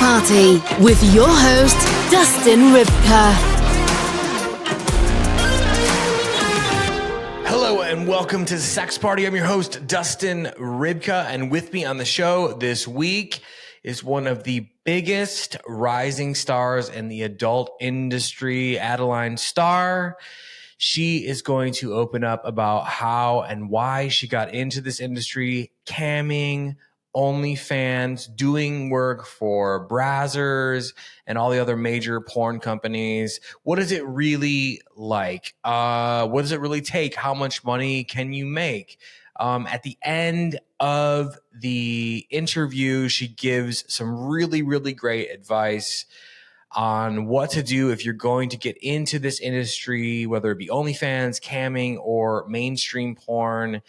Party with your host, Dustin Rybka. Hello and welcome to Sex Party. I'm your host, Dustin Rybka, and with me on the show this week is one of the biggest rising stars in the adult industry, Adaline Star. She is going to open up about how and why she got into this industry, camming, OnlyFans, doing work for Brazzers and all the other major porn companies. What is it really like? What does it really take? How much money can you make? At the end of the interview, she gives some really, really great advice on what to do if you're going to get into this industry, whether it be OnlyFans, camming, or mainstream porn.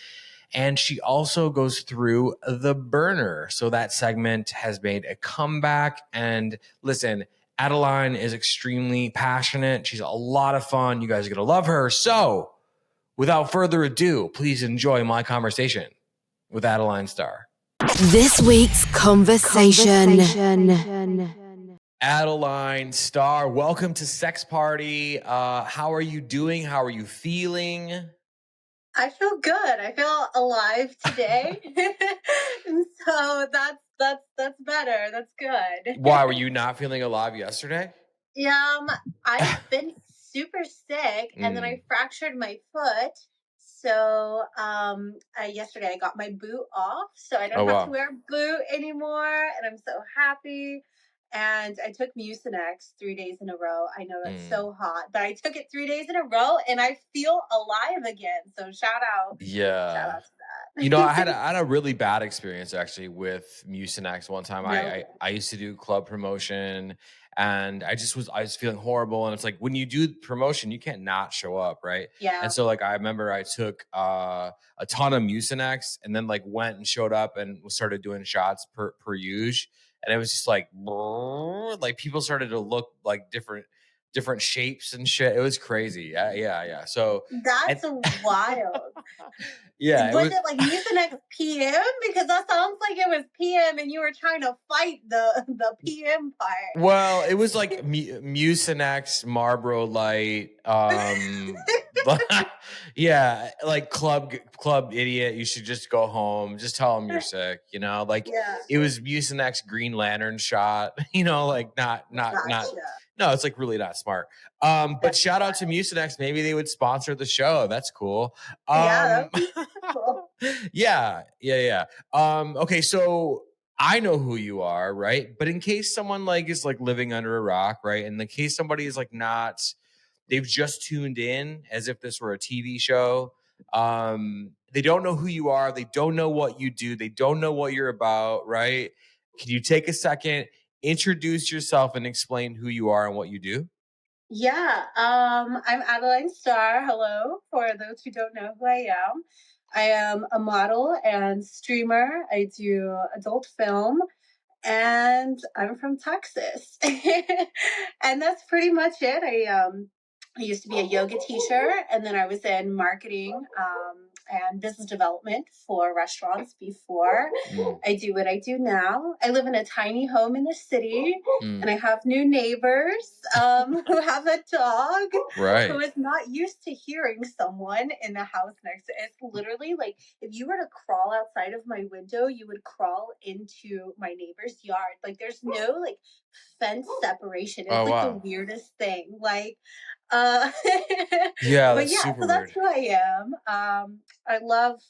And she also goes through the burner. So that segment has made a comeback. And listen, Adaline is extremely passionate. She's a lot of fun. You guys are going to love her. So without further ado, please enjoy my conversation with Adaline Star. This week's conversation. Adaline Star, welcome to Sex Party. How are you doing? How are you feeling? I feel good. I feel alive today. And so that's better. That's good. Why were you not feeling alive yesterday? Yeah, I've been super sick and then I fractured my foot. So yesterday I got my boot off, so I don't have to wear a boot anymore, and I'm so happy. And I took Mucinex 3 days in a row. I know that's so hot, but I took it 3 days in a row and I feel alive again. So shout out. Yeah. Shout out to that. You know, I had a really bad experience actually with Mucinex one time. I used to do club promotion and I was feeling horrible. And it's like when you do promotion, you can't not show up, right? Yeah. And so like I remember I took a ton of Mucinex and then like went and showed up and started doing shots per use. And it was just like people started to look like different shapes and shit. It was crazy. Yeah. So that's wild. Yeah. Was it like Mucinex PM? Because that sounds like it was PM and you were trying to fight the PM part. Well, it was like Mucinex, Marlboro Light. Yeah, like club idiot. You should just go home. Just tell them you're sick. You know, like It was Mucinex Green Lantern shot. You know, like not. No, it's like really not smart. But shout out to Mucinex. Maybe they would sponsor the show. That's cool. That'd be cool. Yeah. Okay, so I know who you are, right? But in case someone like is like living under a rock, right? And in case somebody is like they've just tuned in as if this were a TV show. They don't know who you are. They don't know what you do. They don't know what you're about, right? Can you take a second, introduce yourself and explain who you are and what you do? Yeah. I'm Adaline Star. Hello. For those who don't know who I am. I am a model and streamer. I do adult film. And I'm from Texas. And that's pretty much it. I used to be a yoga teacher, and then I was in marketing and business development for restaurants before I do what I do now. I live in a tiny home in the city, and I have new neighbors who have a dog who is not used to hearing someone in the house next to it. It's literally like if you were to crawl outside of my window, you would crawl into my neighbor's yard. Like there's no like fence separation. It's the weirdest thing. Like but so that's who I am. I love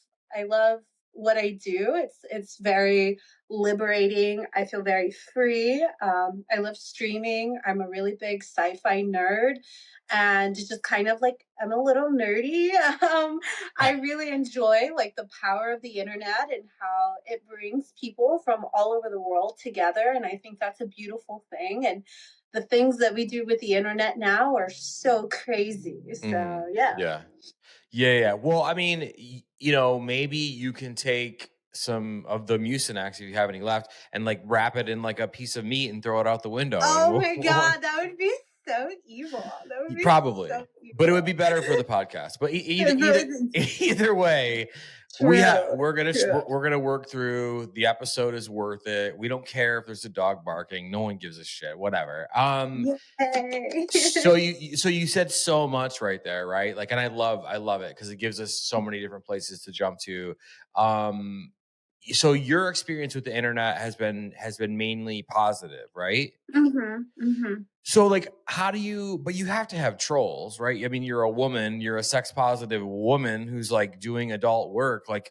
what I do. It's very liberating. I feel very free. I love streaming. I'm a really big sci-fi nerd, and just kind of like I'm a little nerdy. I really enjoy like the power of the internet and how it brings people from all over the world together, and I think that's a beautiful thing. And the things that we do with the internet now are so crazy. So Yeah. Well, I mean, you know, maybe you can take some of the Mucinex if you have any left and like wrap it in like a piece of meat and throw it out the window. Oh my God, that would be so evil. That would be Probably, so but it would be evil. better for the podcast. But It really- either way, True. we're True. gonna work through. The episode is worth it. We don't care if there's a dog barking. No one gives a shit. Whatever. Yay. So you said so much right there, right? Like, and I love it because it gives us so many different places to jump to. So your experience with the internet has been mainly positive, right? So like, but you have to have trolls, right? I mean, you're a woman, you're a sex positive woman who's like doing adult work. Like,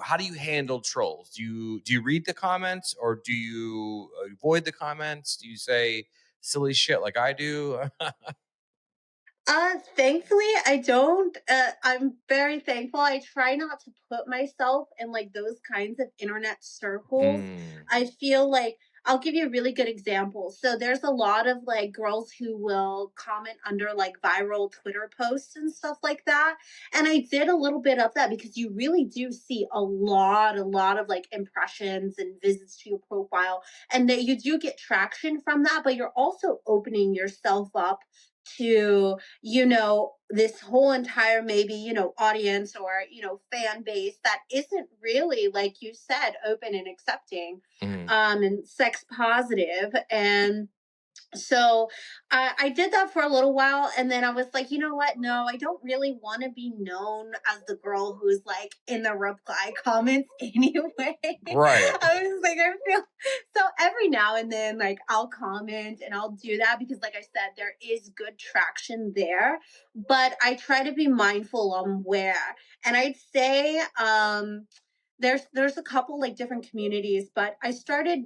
how do you handle trolls? Do you read the comments, or do you avoid the comments? Do you say silly shit like I do? Thankfully, I don't. I'm very thankful. I try not to put myself in like those kinds of internet circles. Mm. I feel like I'll give you a really good example. So there's a lot of like girls who will comment under like viral Twitter posts and stuff like that. And I did a little bit of that because you really do see a lot of like impressions and visits to your profile, and that you do get traction from that, but you're also opening yourself up to, this whole entire maybe, audience or, fan base that isn't really, like you said, open and accepting, Mm. and sex positive. And so I did that for a little while, and then I was like, you know what? No, I don't really want to be known as the girl who's like in the reply comments anyway. Right. I was like, I feel so every now and then, like I'll comment and I'll do that because, like I said, there is good traction there, but I try to be mindful on where. And I'd say there's a couple like different communities, but I started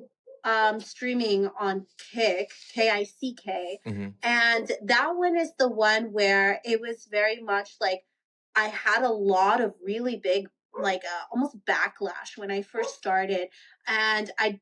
streaming on Kick, Mm-hmm. and that one is the one where it was very much like I had a lot of really big, like almost backlash when I first started. And I'd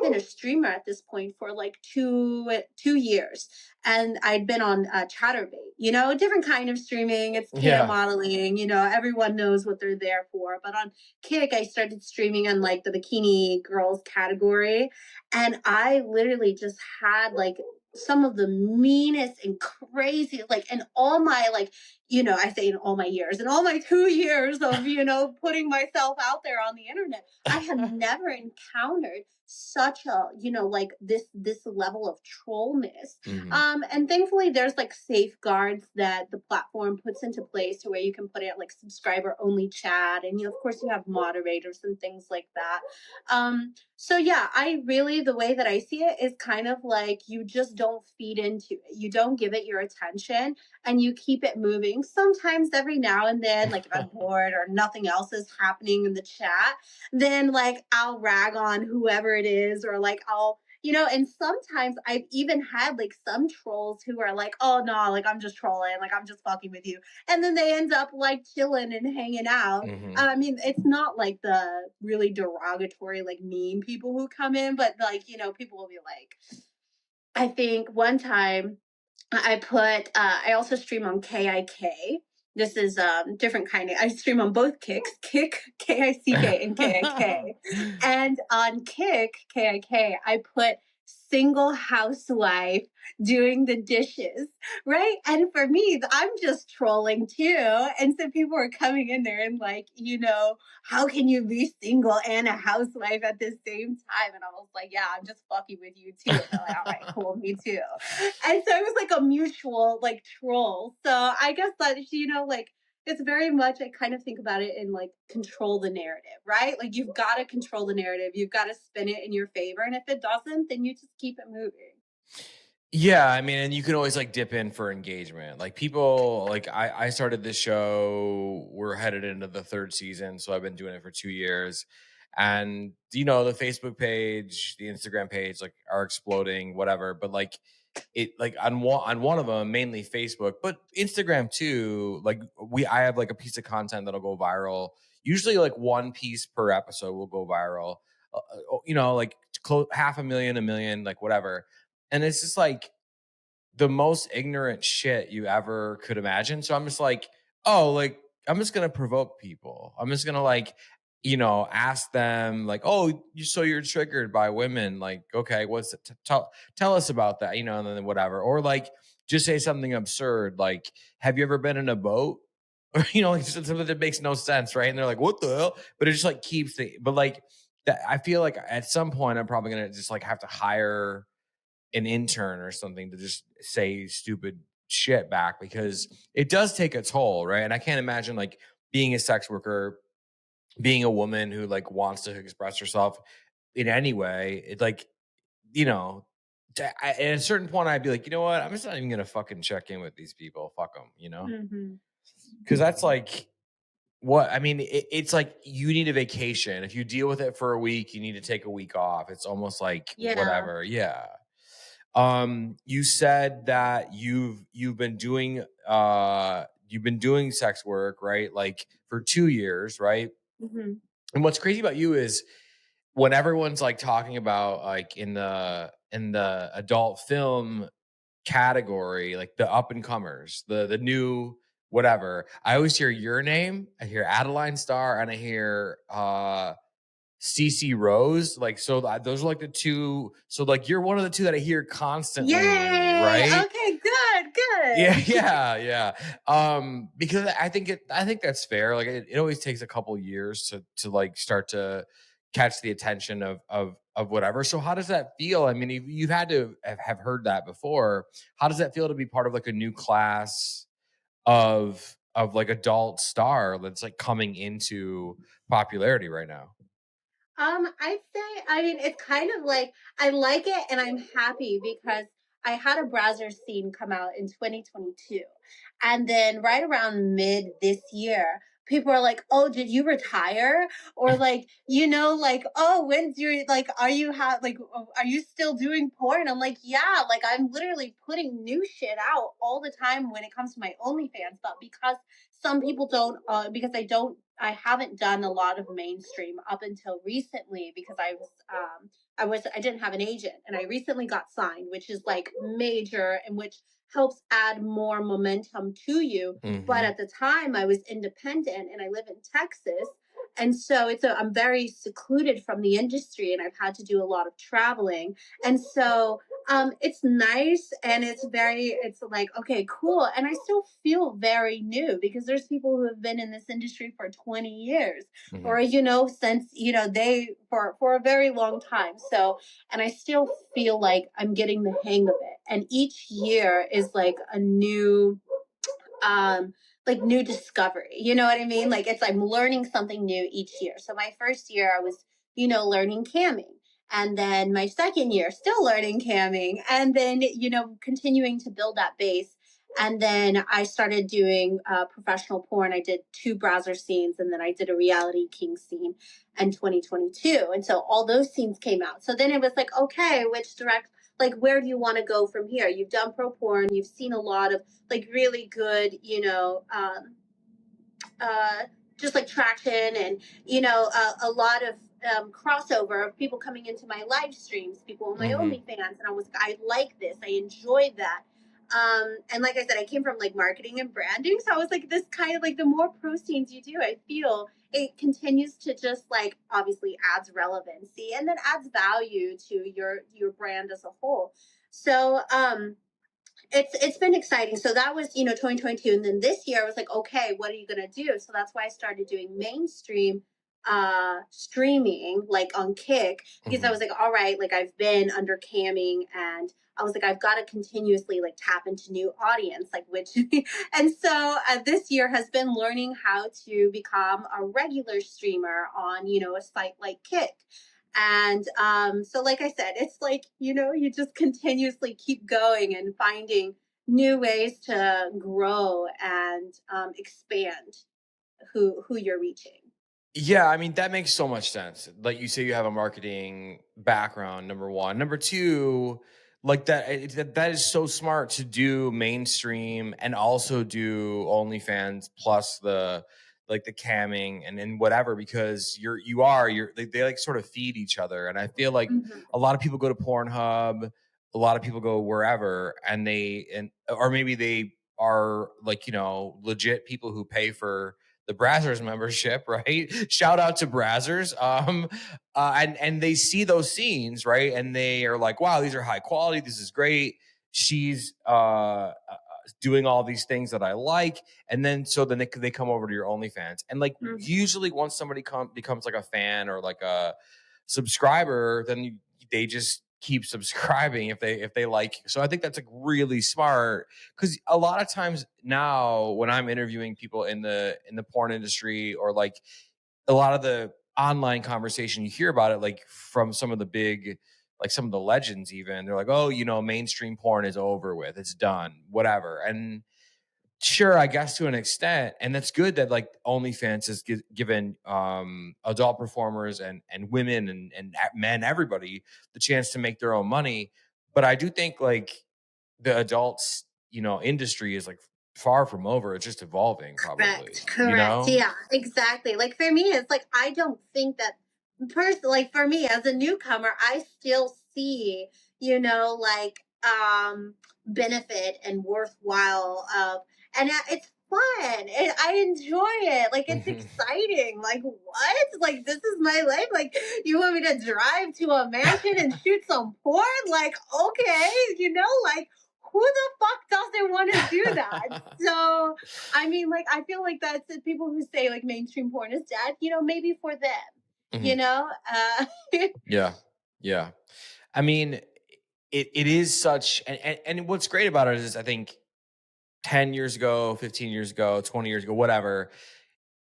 been a streamer at this point for like 2 years, and I'd been on Chatterbait, a different kind of streaming. It's cam Yeah. modeling, everyone knows what they're there for. But on Kick, I started streaming on like the bikini girls category, and I literally just had like some of the meanest and crazy, like, in all my, like, I say in all my years, in all my 2 years of, putting myself out there on the internet, I had never encountered such a, like this level of trollness. Mm-hmm. And thankfully there's like safeguards that the platform puts into place to where you can put it like subscriber only chat, and of course you have moderators and things like that. So yeah, the way that I see it is kind of like you just don't feed into it. You don't give it your attention, and you keep it moving. Sometimes every now and then, like if I'm bored or nothing else is happening in the chat, then like I'll rag on whoever it is, or like and sometimes I've even had like some trolls who are like, oh no, like I'm just trolling, like I'm just fucking with you. And then they end up like chilling and hanging out. Mm-hmm. I mean, it's not like the really derogatory, like mean people who come in, but like, people will be like, I think one time I also stream on KIK. This is different kind of, I stream on both Kicks, Kick, KICK, and KIK. And on KIK, I put single housewife doing the dishes, right? And for me, I'm just trolling too. And so people are coming in there and like, how can you be single and a housewife at the same time? And I was like, yeah, I'm just fucking with you too. And they're like, all right, cool, me too. And so it was like a mutual like troll. So I guess that, like, it's very much, I kind of think about it in like control the narrative, right? Like you've got to control the narrative. You've got to spin it in your favor. And if it doesn't, then you just keep it moving. Yeah, I mean, and you can always like dip in for engagement. Like people, like I started this show. We're headed into the third season, so I've been doing it for 2 years. And the Facebook page, the Instagram page, like are exploding, whatever. But like like on one of them, mainly Facebook, but Instagram too. Like I have like a piece of content that'll go viral. Usually, like one piece per episode will go viral. Like half a million, a million, like whatever. And it's just like the most ignorant shit you ever could imagine. So I'm just like, oh, like I'm just gonna provoke people. I'm just gonna like ask them like, oh, you're triggered by women. Like, okay, what's it? Tell us about that, and then whatever. Or like, just say something absurd. Like, have you ever been in a boat? Or, like something that makes no sense. Right. And they're like, what the hell? But it just like keeps but like that, I feel like at some point I'm probably going to just like have to hire an intern or something to just say stupid shit back, because it does take a toll. Right. And I can't imagine like being a sex worker, being a woman who like wants to express herself in any way. It like, at a certain point I'd be like, you know what? I'm just not even going to fucking check in with these people. Fuck them, Mm-hmm. Cause that's like, what I mean, it's like you need a vacation. If you deal with it for a week, you need to take a week off. It's almost like Yeah. whatever. Yeah. You said that you've been doing sex work, right? Like for 2 years, right? Mm-hmm. And what's crazy about you is when everyone's like talking about like in the adult film category, like the up and comers, the new whatever, I always hear your name, I hear Adaline Star, and I hear CC Rose. Like, so those are like the two. So like you're one of the two that I hear constantly, Yay! right? Okay, good. Yeah, yeah, yeah. Because I think that's fair. Like it always takes a couple years to like start to catch the attention of whatever. So how does that feel? I mean, you've had to have heard that before. How does that feel to be part of like a new class of like adult star that's like coming into popularity right now? I'd say, I mean, it's kind of like I like it and I'm happy because I had a Brazzers scene come out in 2022. And then right around mid this year, people are like, "Oh, did you retire?" Or like, like, "Oh, when's your like are you still doing porn?" I'm like, "Yeah, like I'm literally putting new shit out all the time when it comes to my OnlyFans, but because some people don't because I haven't done a lot of mainstream up until recently because I didn't have an agent and I recently got signed, which is like major and which helps add more momentum to you. But Hmm. at the time I was independent and I live in Texas. And so I'm very secluded from the industry and I've had to do a lot of traveling. And so it's nice and it's like, okay, cool. And I still feel very new because there's people who have been in this industry for 20 years Hmm. or, since, they for a very long time. So, and I still feel like I'm getting the hang of it. And each year is um like new discovery. You know what I mean? Like I'm learning something new each year. So my first year I was, learning camming. And then my second year, still learning camming. And then, continuing to build that base. And then I started doing professional porn. I did 2 browser scenes and then I did a reality king scene in 2022. And so all those scenes came out. So then it was like, okay, where do you want to go from here? You've done pro porn, you've seen a lot of like really good, uh, just like traction and, a lot of crossover of people coming into my live streams, people on my Hmm. OnlyFans. And I like this. I enjoyed that. And like I said, I came from like marketing and branding. So I was like, this kind of like the more pro scenes you do, I feel it continues to just like obviously adds relevancy and then adds value to your brand as a whole. So it's been exciting. So that was 2022, and then this year I was like, okay, what are you gonna do? So that's why I started doing mainstream streaming like on Kick because I Hmm. was like, all right, like I've been under camming and I was like, I've got to continuously like tap into new audience, like which, and so this year has been learning how to become a regular streamer on a site like Kick. And so, like I said, it's like, you just continuously keep going and finding new ways to grow and expand who you're reaching. Yeah, I mean, that makes so much sense. Like you say, you have a marketing background, number one. Number two, like that is so smart to do mainstream and also do OnlyFans plus the like the camming and whatever, because they like sort of feed each other. And I feel like Mm-hmm. a lot of people go to Pornhub, a lot of people go wherever, or maybe they are like, legit people who pay for Brazzers membership, right? Shout out to Brazzers. And they see those scenes, right? And they are like, wow, these are high quality. This is great. She's doing all these things that I like. And then they come over to your OnlyFans. And like usually once somebody becomes like a fan or like a subscriber, then they just keep subscribing if they like you. So I think that's like really smart, because a lot of times now when I'm interviewing people in the porn industry, or like a lot of the online conversation, you hear about it like from some of the big, like some of the legends, even they're like, oh, mainstream porn is over with, it's done, whatever. And sure, I guess to an extent, and that's good that like OnlyFans has given adult performers and women and men, everybody, the chance to make their own money. But I do think like the adults, industry is like far from over. It's just evolving, probably. Correct. Yeah, exactly. Like for me, it's like I don't think that like for me as a newcomer, I still see, like benefit and worthwhile of, and it's fun. I enjoy it. Like it's exciting. Like what? Like this is my life. Like you want me to drive to a mansion and shoot some porn? Like okay, like who the fuck doesn't want to do that? So, I mean, like, I feel like that's it. People who say like mainstream porn is dead, maybe for them, Yeah. I mean, it is such, and what's great about it is I think 10 years ago, 15 years ago, 20 years ago, whatever,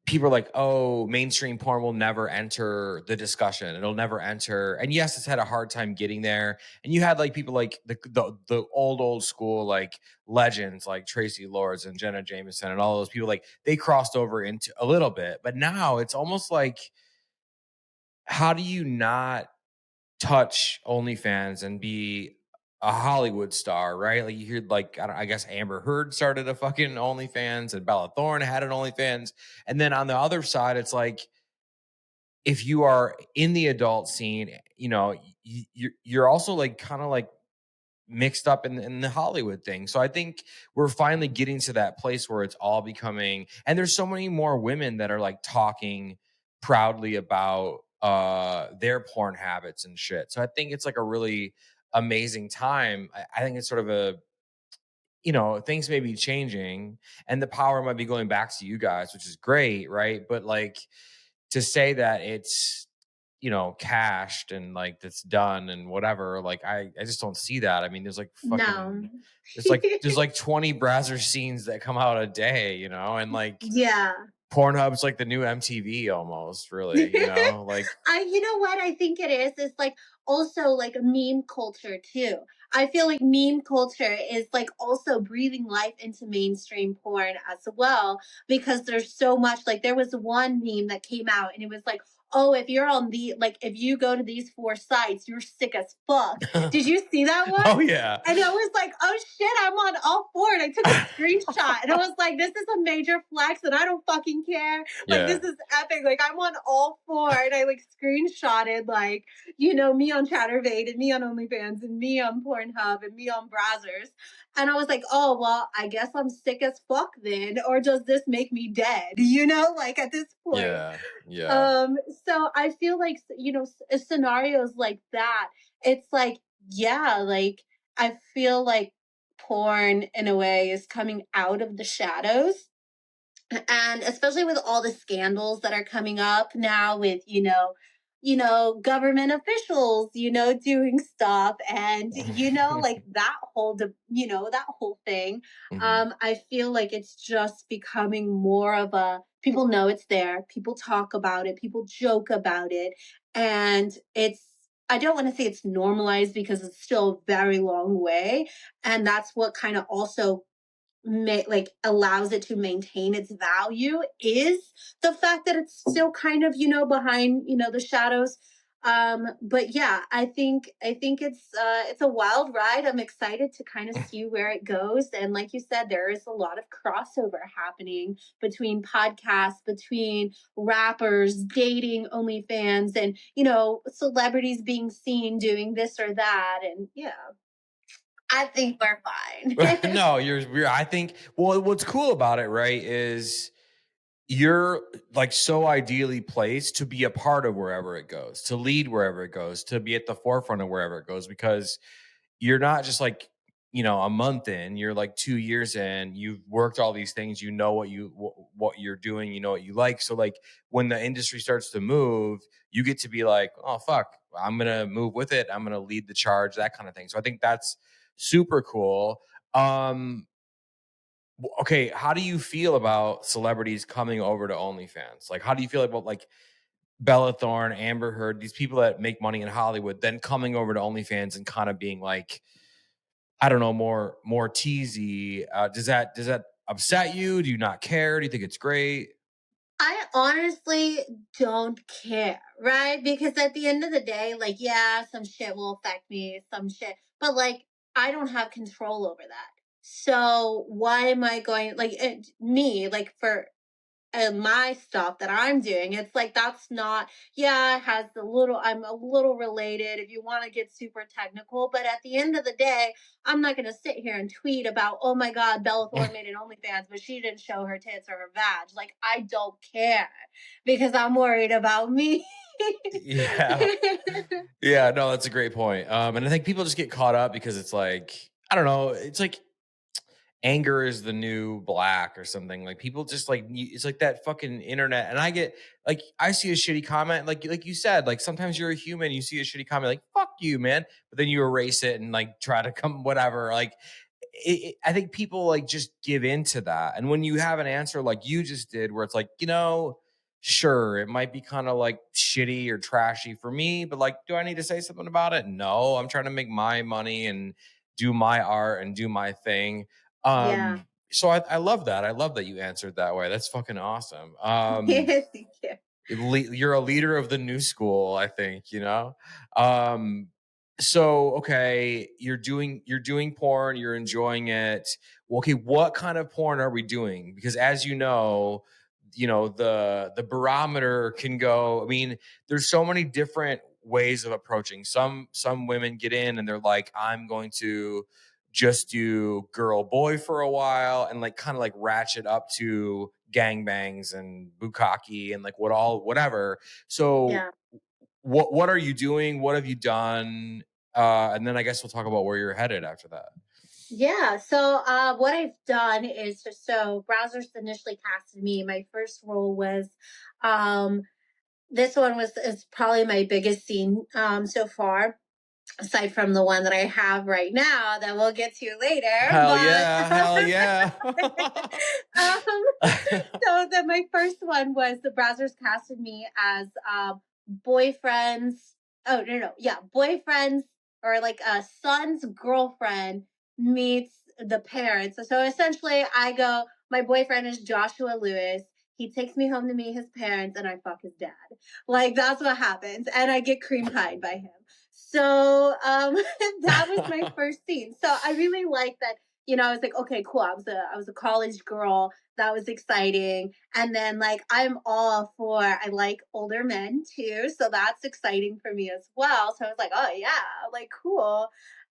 people are like, oh, mainstream porn will never enter the discussion. It'll never enter. And yes, it's had a hard time getting there. And you had like people like the old school, like legends like Tracy Lords and Jenna Jameson and all those people, like they crossed over into a little bit. But now it's almost like, how do you not touch OnlyFans and be a Hollywood star, right? Like you hear, like I guess Amber Heard started a fucking OnlyFans, and Bella Thorne had an OnlyFans, and then on the other side, it's like if you are in the adult scene, you're also like kind of like mixed up in the Hollywood thing. So I think we're finally getting to that place where it's all becoming, and there's so many more women that are like talking proudly about their porn habits and shit. So I think it's like a really amazing time. I think it's sort of a, things may be changing and the power might be going back to you guys, which is great, right? But like to say that it's, cashed and like that's done and whatever, like I just don't see that. I mean, there's like fucking no. there's like 20 browser scenes that come out a day, and like Yeah. Pornhub's like the new MTV almost, really, like you know what I think it is? It's like also like a meme culture too. I feel like meme culture is like also breathing life into mainstream porn as well, because there's so much, like there was one meme that came out and it was like, oh, if you're on if you go to these 4 sites, you're sick as fuck. Did you see that one? Oh yeah. And I was like, oh shit, I'm on all 4. And I took a screenshot and I was like, this is a major flex and I don't fucking care. Like, this is epic. Like, I'm on all 4. And I like screenshotted, like, me on Chattervade and me on OnlyFans and me on Pornhub and me on Brazzers. And I was like, oh, well, I guess I'm sick as fuck then. Or does this make me dead? Like at this point. Yeah. So I feel like, scenarios like that, it's like, yeah, like I feel like porn in a way is coming out of the shadows. And especially with all the scandals that are coming up now with, government officials, doing stuff and, like that whole thing. I feel like it's just becoming more of a, people know it's there. People talk about it. People joke about it. And I don't want to say it's normalized because it's still a very long way. And that's what kind of also allows it to maintain its value, is the fact that it's still kind of behind the shadows. But yeah, I think it's a wild ride. I'm excited to kind of see where it goes, and like you said, there is a lot of crossover happening between podcasts, between rappers, dating, OnlyFans, and celebrities being seen doing this or that. And yeah, I think we're fine. No, I think, well, what's cool about it, right, is you're like so ideally placed to be a part of wherever it goes, to lead wherever it goes, to be at the forefront of wherever it goes, because you're not just like, a month in, you're like 2 years in, you've worked all these things, you know what you're doing, you know what you like. So like when the industry starts to move, you get to be like, oh fuck, I'm gonna move with it, I'm gonna lead the charge, that kind of thing. So I think that's super cool. Um, okay, how do you feel about celebrities coming over to OnlyFans? Like, how do you feel about like Bella Thorne, Amber Heard, these people that make money in Hollywood, then coming over to OnlyFans and kind of being like, I don't know, more teasy? Does that upset you? Do you not care? Do you think it's great? I honestly don't care, right? Because at the end of the day, like, yeah, some shit will affect me, some shit, but like, I don't have control over that. So why am I going, like, me, like, for and my stuff that I'm doing, it's like that's not, yeah, it has the little, I'm a little related if you want to get super technical, but at the end of the day, I'm not gonna sit here and tweet about, oh my God, Bella Thorne made an OnlyFans, but she didn't show her tits or her vag. Like, I don't care because I'm worried about me. Yeah. Yeah, no, that's a great point. And I think people just get caught up because it's like, I don't know, it's like anger is the new black or something. Like people just like it's like that fucking internet. And I get like I see a shitty comment, like you said, like sometimes you're a human, you see a shitty comment, like fuck you, man, but then you erase it and like try to come whatever. Like I think people like just give into that. And when you have an answer like you just did, where it's like, sure, it might be kind of like shitty or trashy for me, but like, do I need to say something about it? No, I'm trying to make my money and do my art and do my thing. Yeah. So I love that. I love that you answered that way. That's fucking awesome. Thank you. You're a leader of the new school, I think, um so okay, you're doing porn, you're enjoying it. Well, okay, what kind of porn are we doing? Because as the barometer can go, I mean, there's so many different ways of approaching. Some women get in and they're like, I'm going to just do girl boy for a while and like kind of like ratchet up to gangbangs and bukkake and like whatever. So Yeah. what are you doing? What have you done? And then I guess we'll talk about where you're headed after that. Yeah. So what I've done is so Brazzers initially casted me. My first role was um this one was is probably my biggest scene so far, aside from the one that I have right now that we'll get to later. Hell But yeah, hell yeah. um so that my first one was the Brazzers casted me as boyfriend's, oh no, yeah, boyfriend's, or like a son's girlfriend meets the parents. So essentially I go, my boyfriend is Joshua Lewis, he takes me home to meet his parents and I fuck his dad. Like that's what happens, and I get cream pied by him. So that was my first scene. So I really like that. I was like, okay, cool. I was a college girl. That was exciting. And then like I'm all for, I like older men too. So that's exciting for me as well. So I was like, oh yeah, like cool.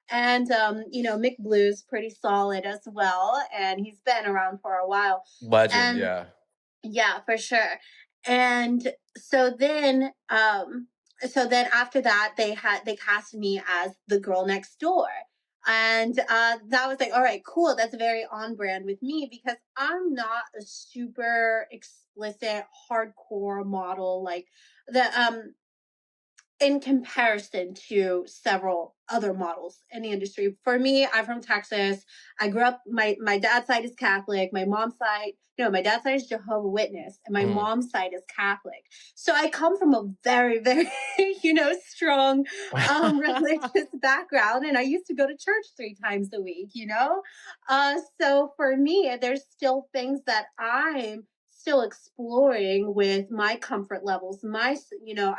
And Mick Blue's pretty solid as well. And he's been around for a while. Legend, And yeah. yeah, for sure. And so then after that they casted me as the girl next door. And that was like, all right, cool. That's very on brand with me because I'm not a super explicit hardcore model like the in comparison to several other models in the industry. For me, I'm from Texas. I grew up, my dad's side is Catholic. My mom's side, no, my dad's side is Jehovah Witness, and my Mm. mom's side is Catholic. So I come from a very, very, strong religious background. And I used to go to church 3 times a week. So for me, there's still things that I'm still exploring with my comfort levels, I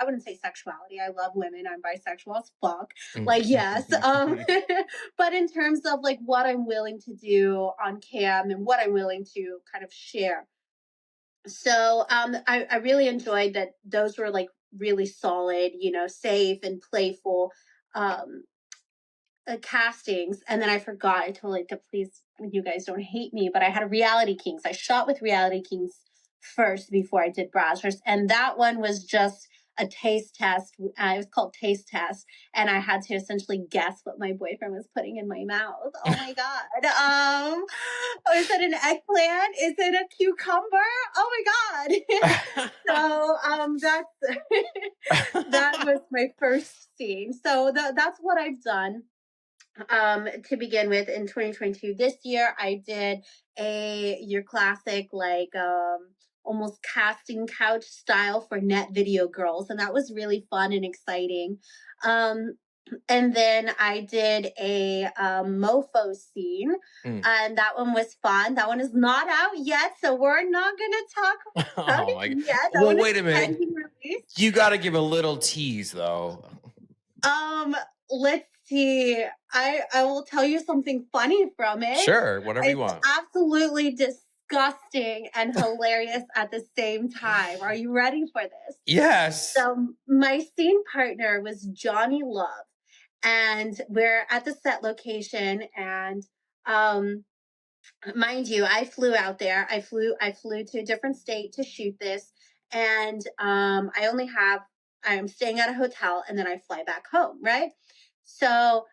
wouldn't say sexuality. I love women. I'm bisexual as fuck. Like, yes. But in terms of like what I'm willing to do on cam and what I'm willing to kind of share. So I really enjoyed that those were like really solid, safe and playful um castings. And then I forgot, I totally, to please, you guys don't hate me, but I had a Reality Kings. I shot with Reality Kings first before I did Brazzers. And that one was just a taste test. It was called Taste Test. And I had to essentially guess what my boyfriend was putting in my mouth. Oh my God. Is it an eggplant? Is it a cucumber? Oh my God. So that was my first scene. So that's what I've done. To begin with, in 2022, this year I did your classic, like, almost casting couch style for net video girls, and that was really fun and exciting. um and then I did a mofo scene, and that one was fun. That one is not out yet, so we're not gonna talk about Oh it my God. yet. That Well, one is wait a minute. pending release. You got to give a little tease, though. Let's see. I will tell you something funny from it. Sure, whatever you It's want. absolutely disgusting and hilarious at the same time. Are you ready for this? Yes. So my scene partner was Johnny Love, and we're at the set location, and um mind you, I flew out there. I flew to a different state to shoot this, and I'm staying at a hotel, and then I fly back home, right? So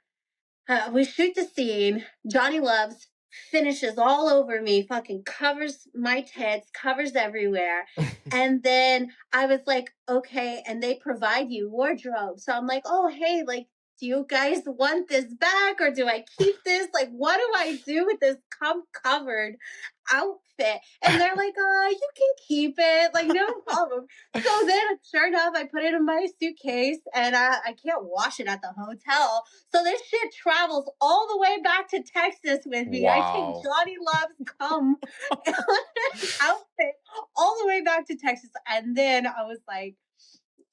we shoot the scene. Johnny Loves finishes all over me, fucking covers my tits, covers everywhere. And then I was like, okay, and they provide you wardrobe. So I'm like, oh, hey, like, do you guys want this back, or do I keep this? Like, what do I do with this covered outfit? And they're like, you can keep it. Like, no problem. So then, sure enough, I put it in my suitcase, and I can't wash it at the hotel. So this shit travels all the way back to Texas with me. I take Wow. Johnny Love's outfit all the way back to Texas. And then I was like,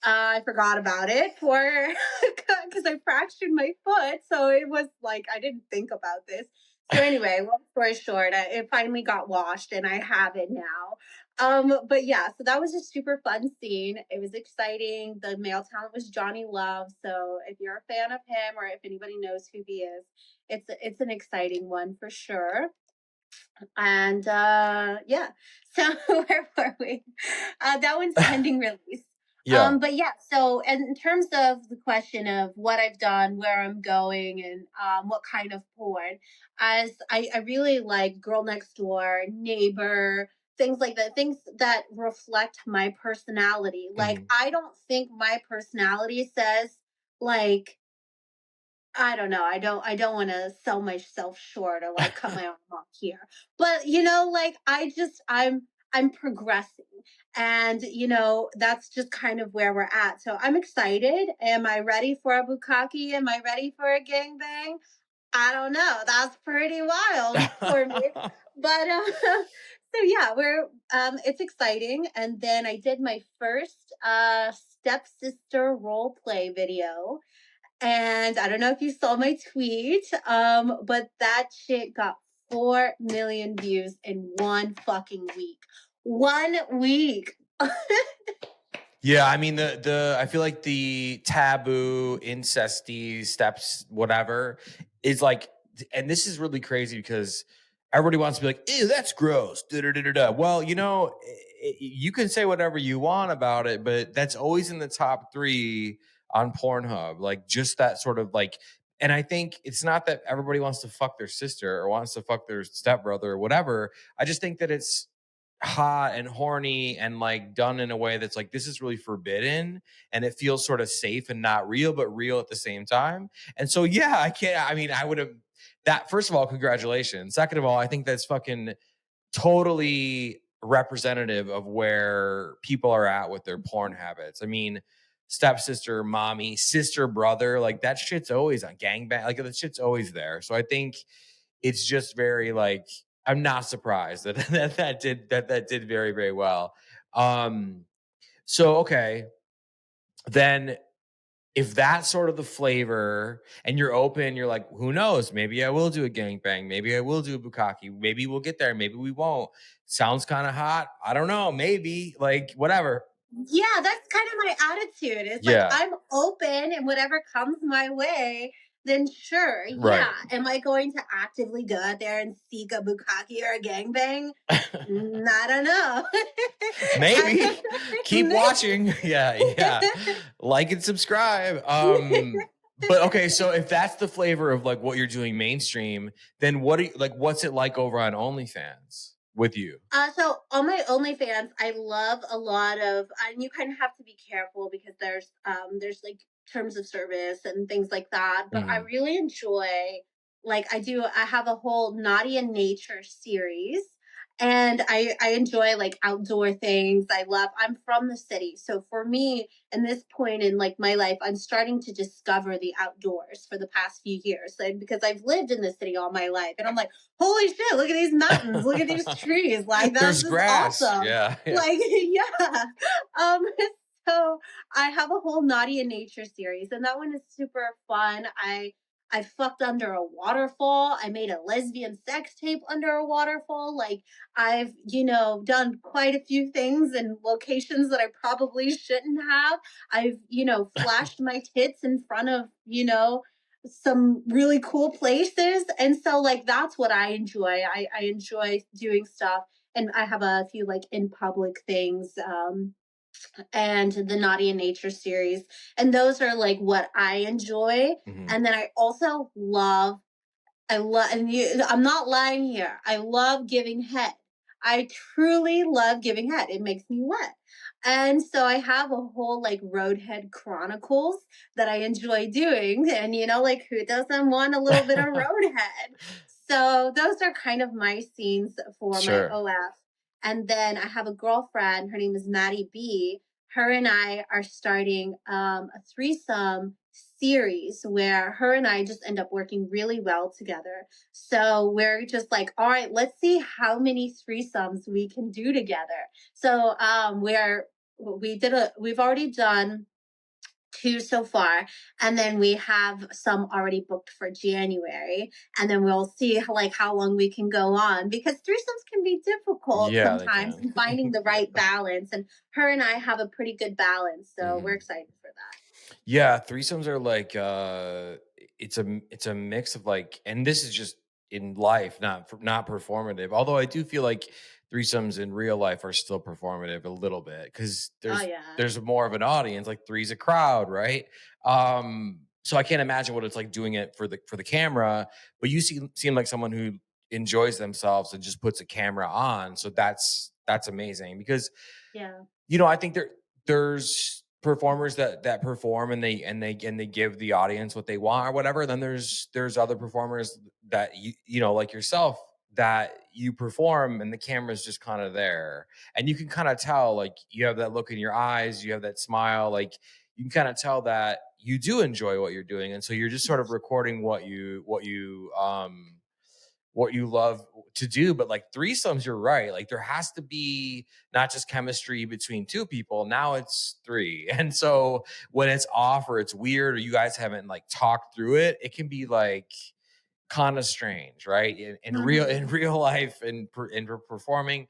I forgot about it because I fractured my foot. So it was like, I didn't think about this. So anyway, long story short, it finally got washed and I have it now. But yeah, so that was a super fun scene. It was exciting. The male talent was Johnny Love. So if you're a fan of him, or if anybody knows who he is, it's an exciting one for sure. And yeah, so where were we? That one's pending release. Yeah. But yeah, so in terms of the question of what I've done, where I'm going, and what kind of porn, as I really like Girl Next Door, Neighbor, things like that, things that reflect my personality. Like, Mhm. I don't think my personality says, like, I don't know. I don't want to sell myself short or like cut my own off here. But like, I'm progressing, and that's just kind of where we're at. So I'm excited. Am I ready for a bukkake? Am I ready for a gangbang? I don't know. That's pretty wild for me. But so yeah, we're it's exciting. And then I did my first stepsister role play video, and I don't know if you saw my tweet, but that shit got 4 million views in one fucking week. 1 week. Yeah, I mean I feel like the taboo, incesty steps, whatever, is like, and this is really crazy because everybody wants to be like, ew, that's gross. Da, da, da, da, da. Well, you can say whatever you want about it, but that's always in the top 3 on Pornhub. Like, just that sort of like, and I think it's not that everybody wants to fuck their sister or wants to fuck their stepbrother or whatever. I just think that it's hot and horny and like done in a way that's like, this is really forbidden, and it feels sort of safe and not real, but real at the same time. And so yeah, I mean, I would have that. First of all, congratulations. Second of all, I think that's fucking totally representative of where people are at with their porn habits. I mean, stepsister, mommy, sister, brother, like that shit's always on. Gangbang, like that shit's always there. So I think it's just very like, I'm not surprised that that did very, very well. So okay, then if that's sort of the flavor and you're open, you're like, who knows? Maybe I will do a gangbang. Maybe I will do a bukkake. Maybe we'll get there. Maybe we won't. Sounds kind of hot. I don't know. Maybe, like, whatever. Yeah, that's kind of my attitude. It's like, Yeah. I'm open, and whatever comes my way, then sure, Right. yeah. Am I going to actively go out there and seek a bukkake or a gangbang? I don't know. Maybe. I Keep don't watching. Yeah, yeah. Like and subscribe. know. But okay, so if that's the flavor of like what you're doing mainstream, then what do you like what's it like over on OnlyFans with you? So on my OnlyFans, I love a lot of, and you kind of have to be careful because there's like terms of service and things like that. But I Mhm. really enjoy, like I have a whole Naughty in Nature series, and I enjoy like outdoor things. I'm from the city, so for me, in this point in like my life, I'm starting to discover the outdoors for the past few years, and because I've lived in the city all my life, and I'm like, holy shit, look at these mountains, look at these trees, like that's There's just grass. awesome. Yeah, yeah. Like, yeah. Um, so I have a whole Naughty in Nature series, and that one is super fun. I fucked under a waterfall. I made a lesbian sex tape under a waterfall. Like I've, done quite a few things in locations that I probably shouldn't have. I've, flashed my tits in front of, some really cool places. And so like that's what I enjoy. I enjoy doing stuff, and I have a few like in public things, and the Naughty in Nature series. And those are like what I enjoy. Mhm. And then I'm not lying here. I love giving head. I truly love giving head. It makes me wet. And so I have a whole like Roadhead Chronicles that I enjoy doing. And like who doesn't want a little bit of Roadhead? So those are kind of my scenes for my Sure. OF. And then I have a girlfriend, her name is Maddie B. Her and I are starting a threesome series where her and I just end up working really well together. So we're just like, all right, let's see how many threesomes we can do together. So we've already done two so far, and then we have some already booked for January, and then we'll see how long we can go on, because threesomes can be difficult Yeah, they sometimes can. in finding the Yeah. right balance, and her and I have a pretty good balance, so we're Mhm. excited for that. Yeah, threesomes are like it's a mix of like, and this is just in life, not performative. Although I do feel like threesomes in real life are still performative a little bit because Oh there's yeah. there's more of an audience. Like three's a crowd, right? So I can't imagine what it's like doing it for the camera. But you seem like someone who enjoys themselves and just puts a camera on. So that's amazing because Yeah. I think there's performers that perform and they give the audience what they want or whatever. Then there's other performers that like yourself, that you perform and the camera's just kind of there. And you can kind of tell, like, you have that look in your eyes, you have that smile, like you can kind of tell that you do enjoy what you're doing. And so you're just sort of recording what you love to do. But like threesomes, you're right. Like there has to be not just chemistry between two people. Now it's three. And so when it's off or it's weird or you guys haven't like talked through it, it can be like kind of strange, right? In real in Mhm. real life and performing.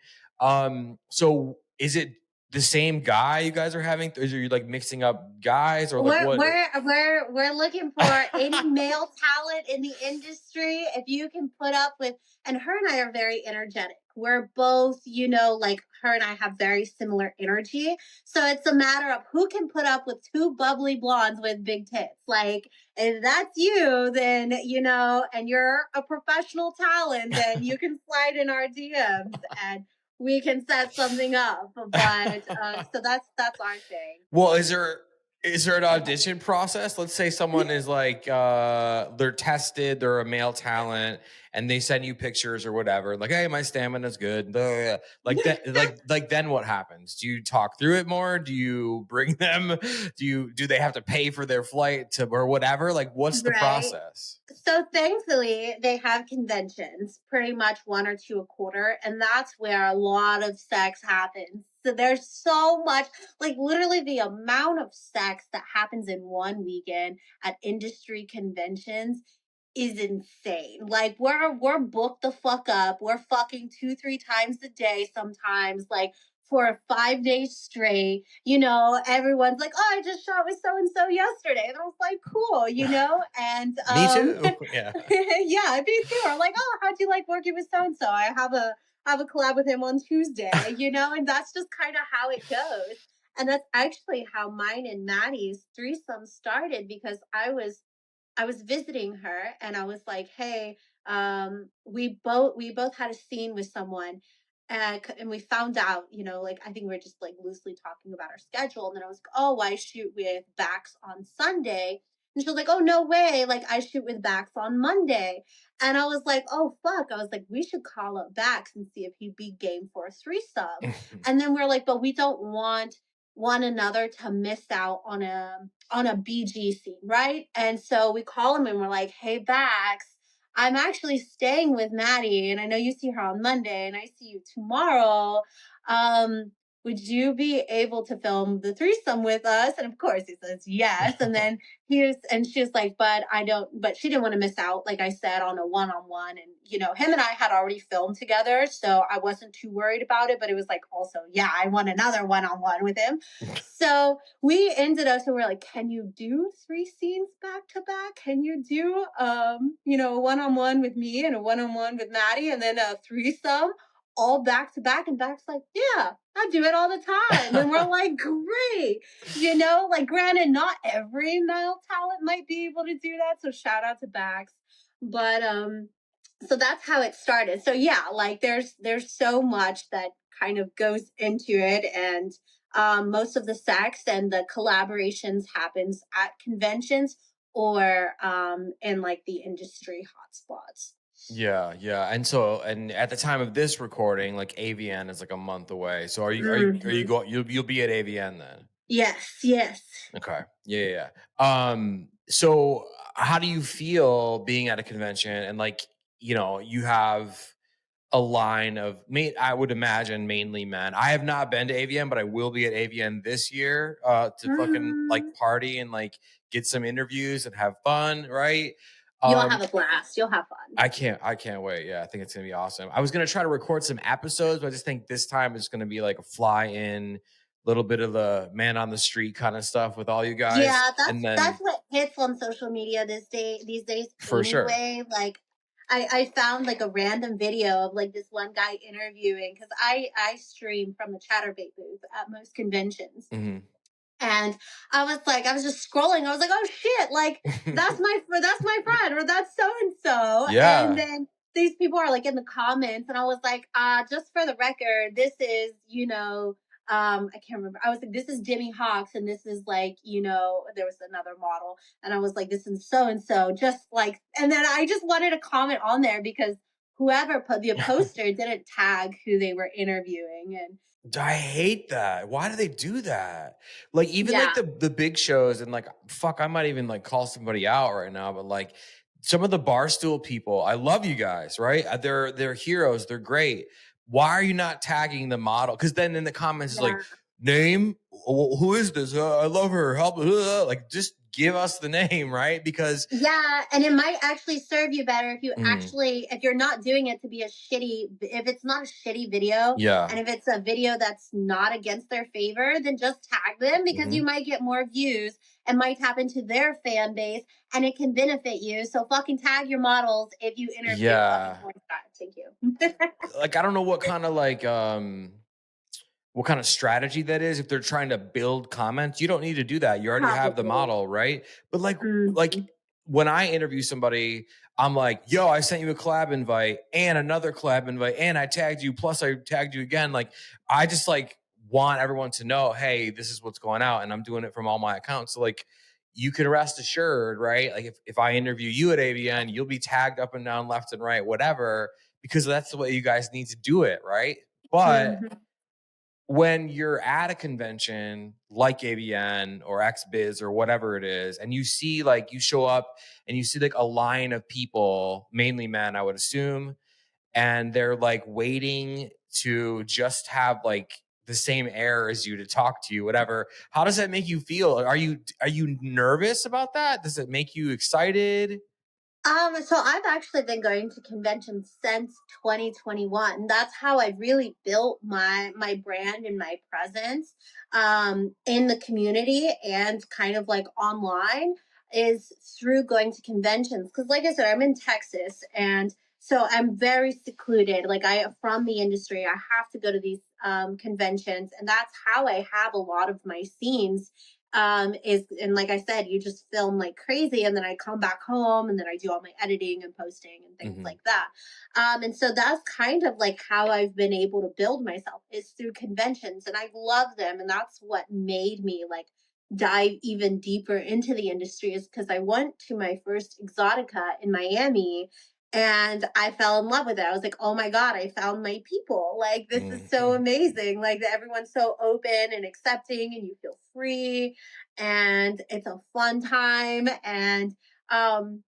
So is it the same guy you guys are having? Is you like mixing up guys or like We're what? we're we're looking for any male talent in the industry. If you can put up with, and her and I are very energetic. We're both, like her and I have very similar energy. So it's a matter of who can put up with two bubbly blondes with big tits. Like if that's you, then and you're a professional talent, then you can slide in our DMs and we can set something up. But so that's our thing. Well, is there an audition process? Let's say someone is like they're tested, they're a male talent, and they send you pictures or whatever, like, hey, my stamina's good. Blah, blah, blah. Like that, like then what happens? Do you talk through it more? Do you bring them? Do they have to pay for their flight to or whatever? Like, what's the Right. process? So thankfully, they have conventions, pretty much one or two a quarter, and that's where a lot of sex happens. So there's so much, like literally the amount of sex that happens in one weekend at industry conventions is insane. Like we're booked the fuck up. We're fucking 2, 3 times a day sometimes, like for 5 days straight. Everyone's like, oh, I just shot with so and so yesterday. And I was like, cool, and Me too. Yeah. yeah, me too. Or like, oh, how'd you like working with so and so? I have a collab with him on Tuesday, and that's just kind of how it goes. And that's actually how mine and Maddie's threesome started, because I was visiting her and I was like, hey, we both had a scene with someone, and we found out, like, I think we are just like loosely talking about our schedule. And then I was like, oh, I shoot with Bax on Sunday. And she was like, oh, no way. Like, I shoot with Bax on Monday. And I was like, oh, fuck. I was like, we should call up Bax and see if he'd be game for a threesome. And then we're like, but we don't want one another to miss out on a BG scene, right? And so we call him and we're like, hey, Bax, I'm actually staying with Maddie, and I know you see her on Monday, and I see you tomorrow. Would you be able to film the threesome with us? And of course he says yes. And then she was like, but she didn't want to miss out, like I said, on a one-on-one. And, him and I had already filmed together, so I wasn't too worried about it. But it was like, also, yeah, I want another one-on-one with him. So we ended up, so we're like, can you do 3 scenes back to back? Can you do, a one-on-one with me and a one-on-one with Maddie, and then a threesome all back to back? And Back's like, yeah, I do it all the time. And we're like, great. Like, granted, not every male talent might be able to do that. So shout out to Bax. But so that's how it started. So yeah, like there's so much that kind of goes into it. And most of the sex and the collaborations happens at conventions or in like the industry hotspots. Yeah. And at the time of this recording, like AVN is like a month away. So are you going, you'll be at AVN then? Yes. Okay. Yeah. So how do you feel being at a convention and like, you have a line of I would imagine mainly men. I have not been to AVN, but I will be at AVN this year to fucking like party and like get some interviews and have fun, right? You'll have a blast. You'll have fun. I can't wait. Yeah, I think it's gonna be awesome. I was gonna try to record some episodes, but I just think this time it's gonna be like a fly in, little bit of the man on the street kind of stuff with all you guys. Yeah, and then that's what hits on social media these days. For sure. Like I found like a random video of like this one guy interviewing, because I stream from the Chatterbait booth at most conventions. Mm-hmm. And I was just scrolling. I was like, oh shit, like that's my friend, or that's so and so. Yeah. And then these people are like in the comments, and I was like, just for the record, this is, I can't remember. I was like, this is Jimmy Hawks, and this is like, there was another model, and I was like, this is so and so, just like, and then I just wanted to comment on there because whoever put the poster didn't tag who they were interviewing. And I hate that. Why do they do that? Like, even like the big shows, and like, fuck, I might even like call somebody out right now, but like some of the Barstool people, I love you guys, right? They're heroes. They're great. Why are you not tagging the model? Because then in the comments, it's like, name, who is this? I love her. Help. Like, just give us the name, right? Because and it might actually serve you better if you if you're not doing it to be if it's not a shitty video, and if it's a video that's not against their favor, then just tag them, because you might get more views and might tap into their fan base, and it can benefit you. So fucking tag your models if you interview. Thank you. Like, I don't know what kind of like what kind of strategy that is. If they're trying to build comments, you don't need to do that. You already have the model, right? But like when I interview somebody, I'm like, yo, I sent you a collab invite and another collab invite, and I tagged you, plus I tagged you again. Like, I just like want everyone to know, hey, this is what's going out, and I'm doing it from all my accounts. So like, you can rest assured, right? Like if I interview you at AVN, you'll be tagged up and down, left and right, whatever, because that's the way you guys need to do it, right? But when you're at a convention like AVN or XBiz or whatever it is, and you see like, you show up and you see like a line of people, mainly men, I would assume, and they're like waiting to just have like the same air as you to talk to you, whatever. How does that make you feel? Are you nervous about that? Does it make you excited? So I've actually been going to conventions since 2021. That's how I really built my brand and my presence in the community and kind of like online is through going to conventions. Because like I said, I'm in Texas and so I'm very secluded. Like I from the industry, I have to go to these conventions, and that's how I have a lot of my scenes is and like I said, you just film like crazy and then I come back home and then I do all my editing and posting and things Mm-hmm. like that. And so that's kind of like how I've been able to build myself is through conventions, and I love them, and that's what made me like dive even deeper into the industry is because I went to my first Exotica in Miami and I fell in love with it. I was like, oh my God, I found my people. Like, this is so Mm-hmm. amazing. Like, everyone's so open and accepting, and you feel free, and it's a fun time. And um,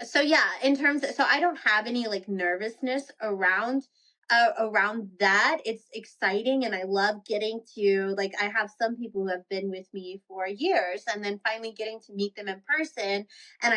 so yeah, in terms of, so I don't have any like nervousness around that. It's exciting, and I love getting to like I have some people who have been with me for years and then finally getting to meet them in person. And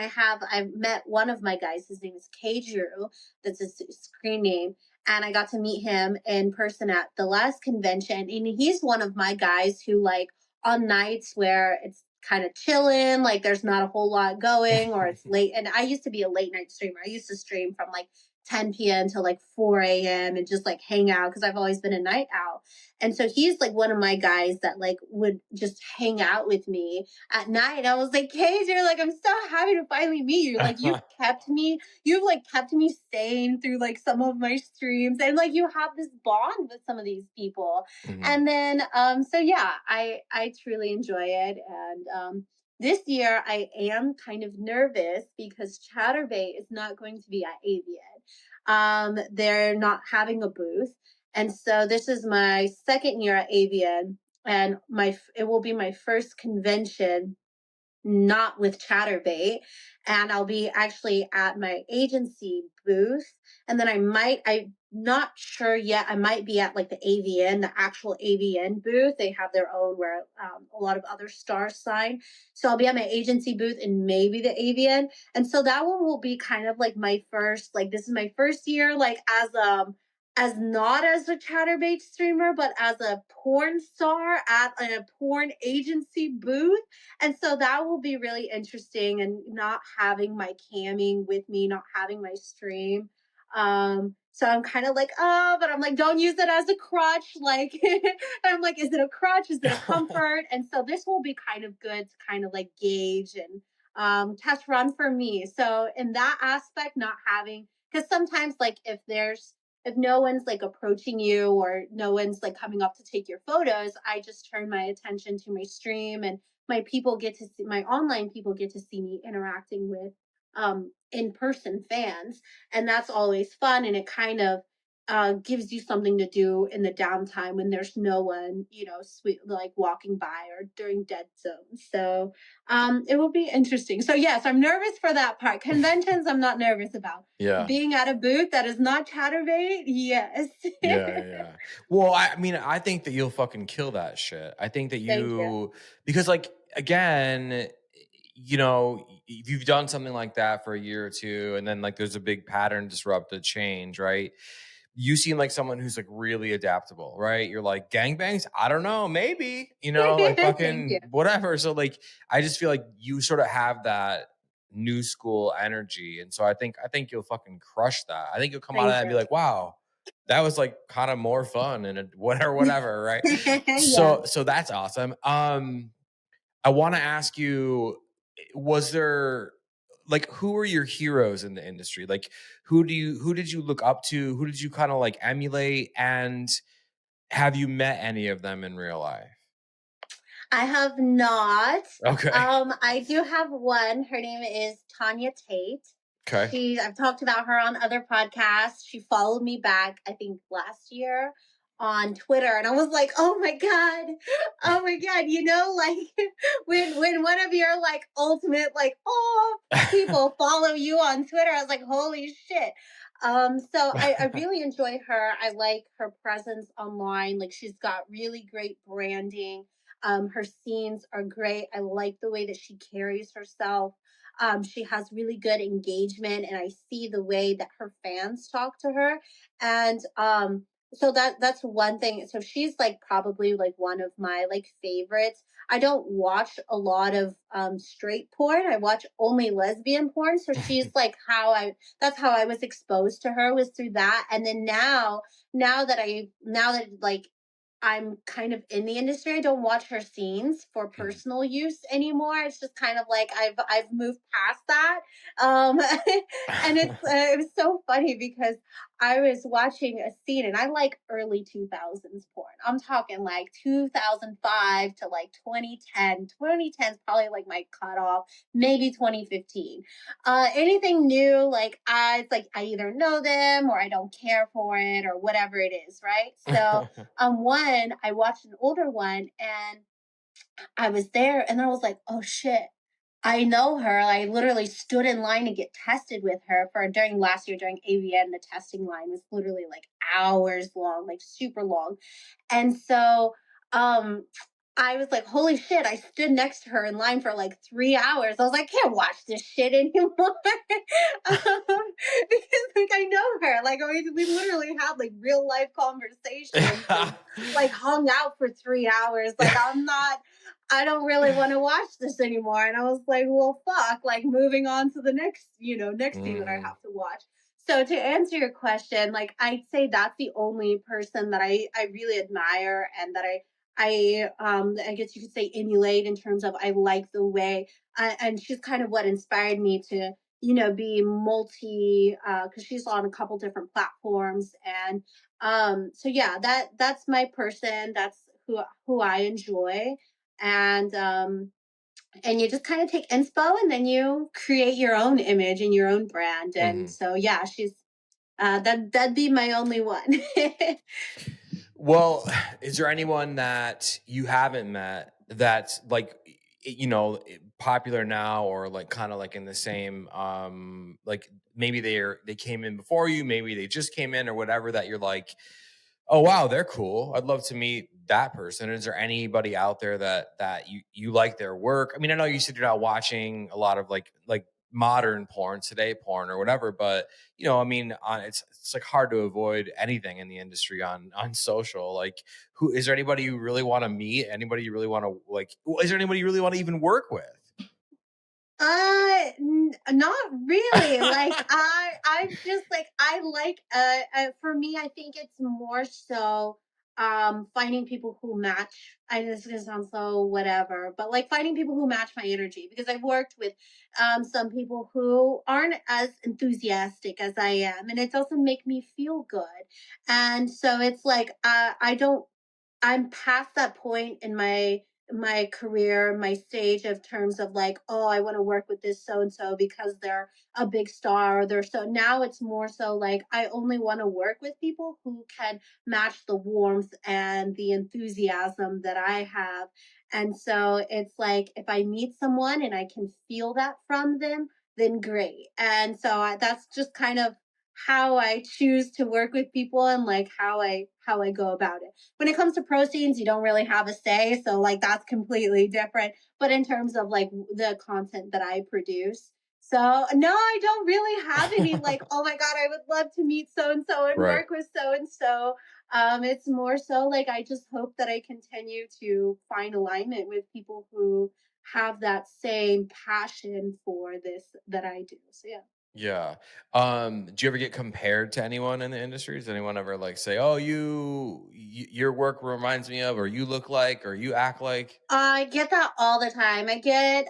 I've met one of my guys. His name is Keiju. That's his screen name. And I got to meet him in person at the last convention. And he's one of my guys who like on nights where it's kind of chilling, like there's not a whole lot going, or it's late. And I used to be a late night streamer. I used to stream from like 10 p.m. to like 4 a.m. and just like hang out because I've always been a night owl. And so he's like one of my guys that like would just hang out with me at night. I was like, hey, you're like, I'm so happy to finally meet you. Like you've like kept me sane through like some of my streams, and like you have this bond with some of these people. Mm-hmm. And then so yeah, I truly enjoy it. And this year I am kind of nervous because Chatterbait is not going to be at Avian. They're not having a booth. And so this is my second year at Avian, and it will be my first convention not with Chatterbait. And I'll be actually at my agency booth. And then I'm not sure yet. I might be at like the AVN, the actual AVN booth. They have their own where a lot of other stars sign. So I'll be at my agency booth and maybe the AVN. And so that one will be kind of like my first, like this is my first year, like as not as a Chatterbait streamer, but as a porn star at a porn agency booth. And so that will be really interesting, and not having my camming with me, not having my stream. So I'm kind of like, oh, but I'm like, don't use it as a crutch. Like, I'm like, is it a crutch? Is it a comfort? And so this will be kind of good to kind of like gauge and test run for me. So in that aspect, not having, because sometimes like if no one's like approaching you or no one's like coming up to take your photos, I just turn my attention to my stream, and my online people get to see me interacting with in-person fans, and that's always fun, and it kind of gives you something to do in the downtime when there's no one, sweet like walking by or during dead zones. So it will be interesting. So yes, I'm nervous for that part. Conventions I'm not nervous about. Yeah. Being at a booth that is not Chatterbait, yes. Yeah. Well, I mean, I think that you'll fucking kill that shit. I think that Thank you. because like, again, you've done something like that for a year or two, and then like there's a big pattern disrupted change, right? You seem like someone who's like really adaptable, right? You're like, gangbangs? I don't know, maybe, like Thank you. fucking whatever. So like, I just feel like you sort of have that new school energy. And so I think you'll fucking crush that. I think you'll come out of Thank that and be you. like, wow, that was like kind of more fun and whatever, right? Yeah. So that's awesome. I want to ask you, was there like who were your heroes in the industry? Like who did you look up to? Who did you kind of like emulate? And have you met any of them in real life? I have not. Okay. I do have one. Her name is Tanya Tate. Okay. I've talked about her on other podcasts. She followed me back, I think, last year on Twitter, and I was like, oh my God, like when one of your like ultimate like people follow you on Twitter, I was like, holy shit. So I really enjoy her. I like her presence online. Like she's got really great branding. Her scenes are great. I like the way that she carries herself. She has really good engagement, and I see the way that her fans talk to her. And so that's one thing. So she's like probably like one of my like favorites. I don't watch a lot of straight porn. I watch only lesbian porn. So she's like that's how I was exposed to her, was through that. And then now that like I'm kind of in the industry, I don't watch her scenes for Mhm. personal use anymore. It's just kind of like I've moved past that. Um and it was so funny because I was watching a scene, and I like early 2000s porn. I'm talking like 2005 to like 2010. 2010 is probably like my cutoff, maybe 2015. Anything new, like it's like I either know them or I don't care for it or whatever it is, right? So one, I watched an older one, and I was there, and I was like, oh shit, I know her. I literally stood in line to get tested with her for during last year during AVN. The testing line was literally like hours long, like super long. And so um I was like, holy shit, I stood next to her in line for like 3 hours. I was like, I can't watch this shit anymore. Because like I know her. Like we literally had like real life conversations and like hung out for 3 hours. Like I don't really want to watch this anymore. And I was like, well, fuck, like moving on to the next, next thing that I Mhm. have to watch. So to answer your question, like I'd say that's the only person that I really admire, and that I guess you could say emulate, in terms of I like the way, and she's kind of what inspired me to be multi, because she's on a couple different platforms. And so yeah, that's my person. That's who I enjoy. And you just kind of take inspo, and then you create your own image and your own brand. And Mhm. so yeah, she's that'd be my only one. Well, is there anyone that you haven't met that's like, popular now, or like kind of like in the same, like maybe they came in before you, maybe they just came in or whatever, that you're like, oh wow, they're cool. I'd love to meet that person. Is there anybody out there that you like their work? I mean, I know you said you're not watching a lot of like modern porn, today porn or whatever, but I mean, it's like hard to avoid anything in the industry on social. Like, who is there anybody you really want to meet? Anybody you really want to like? Is there anybody you really want to even work with? Not really. Like I'm just like I like for me, I think it's more so finding people who match. I know this is gonna sound so whatever, but like finding people who match my energy, because I've worked with some people who aren't as enthusiastic as I am, and it doesn't make me feel good. And so it's like I don't I'm past that point in my career, my stage, of terms of like, oh, I want to work with this so and so because they're a big star, or they're so. Now it's more so like I only want to work with people who can match the warmth and the enthusiasm that I have. And so it's like if I meet someone and I can feel that from them, then great. And so that's just kind of how I choose to work with people, and like how I go about it. When it comes to proteins, you don't really have a say, so like that's completely different. But in terms of like the content that I produce, so no, I don't really have any like, oh my god, I would love to meet so and so and Right. work with so and so. It's more so like I just hope that I continue to find alignment with people who have that same passion for this that I do. So yeah. Yeah. Do you ever get compared to anyone in the industry? Does anyone ever like say, "Oh, your work reminds me of, or you look like, or you act like"? I get that all the time. I get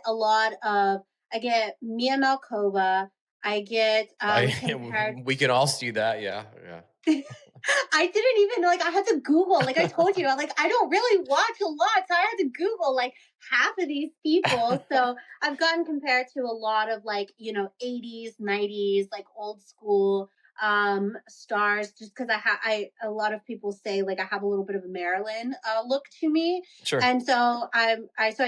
Mia Malkova. I get I compared. we can all see that. Yeah, yeah. I didn't even like I had to Google. Like I told you, I don't really watch a lot, so I had to Google like half of these people. So I've gotten compared to a lot of like 80s, 90s, like old school stars, just because I a lot of people say like I have a little bit of a Marilyn look to me. Sure. And so I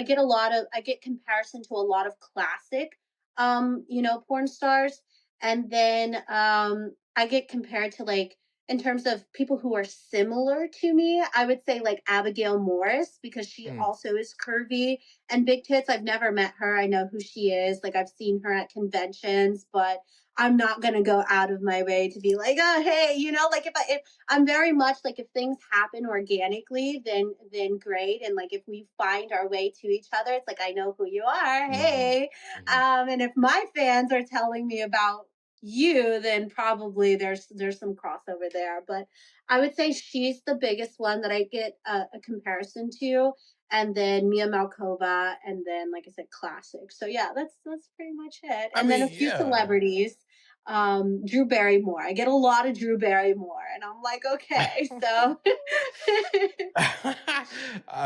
get I get comparison to a lot of classic porn stars. And then I get compared to like in terms of people who are similar to me, I would say like Abigail Morris, because she also is curvy and big tits. I've never met her. I know who she is. Like I've seen her at conventions, but I'm not gonna go out of my way to be like, oh hey, like if I'm very much like if things happen organically, then great. And like if we find our way to each other, it's like I know who you are. Hey. And if my fans are telling me about you, then probably there's some crossover there. But I would say she's the biggest one that I get a comparison to, and then Mia Malkova, and then like I said, classic. So yeah, that's pretty much it. I And then a mean, few yeah. celebrities. Drew Barrymore. I get a lot of Drew Barrymore, and I'm like, okay, so.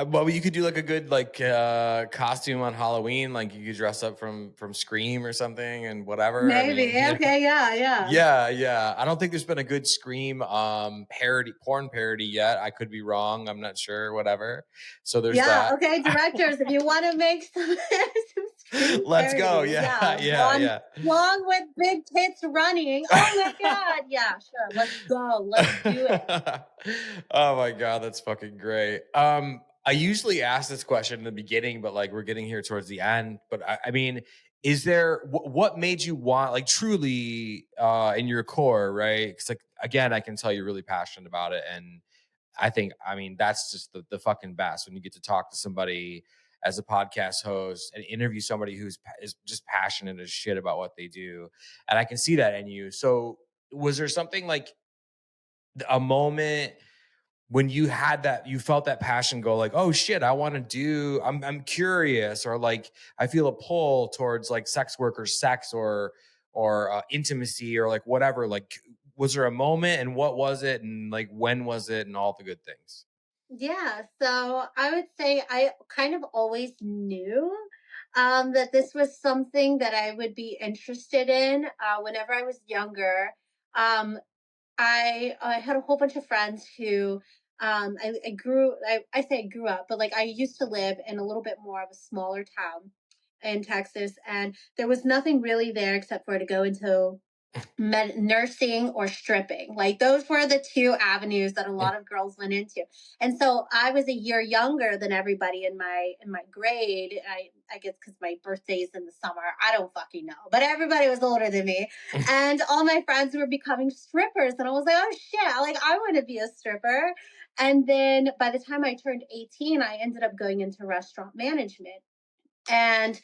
Well, you could do like a good like costume on Halloween. Like you could dress up from Scream or something and whatever. I Maybe. mean, Okay. Yeah. yeah. I don't think there's been a good Scream porn parody yet. I could be wrong. I'm not sure. Whatever. So there's Yeah. that. Okay. Directors, if you want to make some, some Scream Let's go. parodies, Yeah. long with big tits running. Oh my God. Yeah. Sure. Let's go. Let's do it. Oh my God, that's fucking great. I usually ask this question in the beginning, but like we're getting here towards the end. But I mean, is there what made you want like truly in your core, right? Because like again, I can tell you're really passionate about it, and I mean that's just the fucking best when you get to talk to somebody as a podcast host and interview somebody is just passionate as shit about what they do, and I can see that in you. So was there something like a moment when you had that, you felt that passion go like, oh shit, I want to I'm curious, or like I feel a pull towards like sex workers, sex or intimacy or like whatever. Like, was there a moment, and what was it, and like when was it, and all the good things? Yeah. So I would say I kind of always knew that this was something that I would be interested in whenever I was younger. Um, I had a whole bunch of friends who I say I grew up, but like I used to live in a little bit more of a smaller town in Texas, and there was nothing really there except for to go into nursing or stripping. Like those were the two avenues that a lot of girls went into. And so I was a year younger than everybody in my grade. I guess because my birthday's in the summer. I don't fucking know. But everybody was older than me. And all my friends were becoming strippers. And I was like, oh shit, like I want to be a stripper. And then by the time I turned 18, I ended up going into restaurant management. And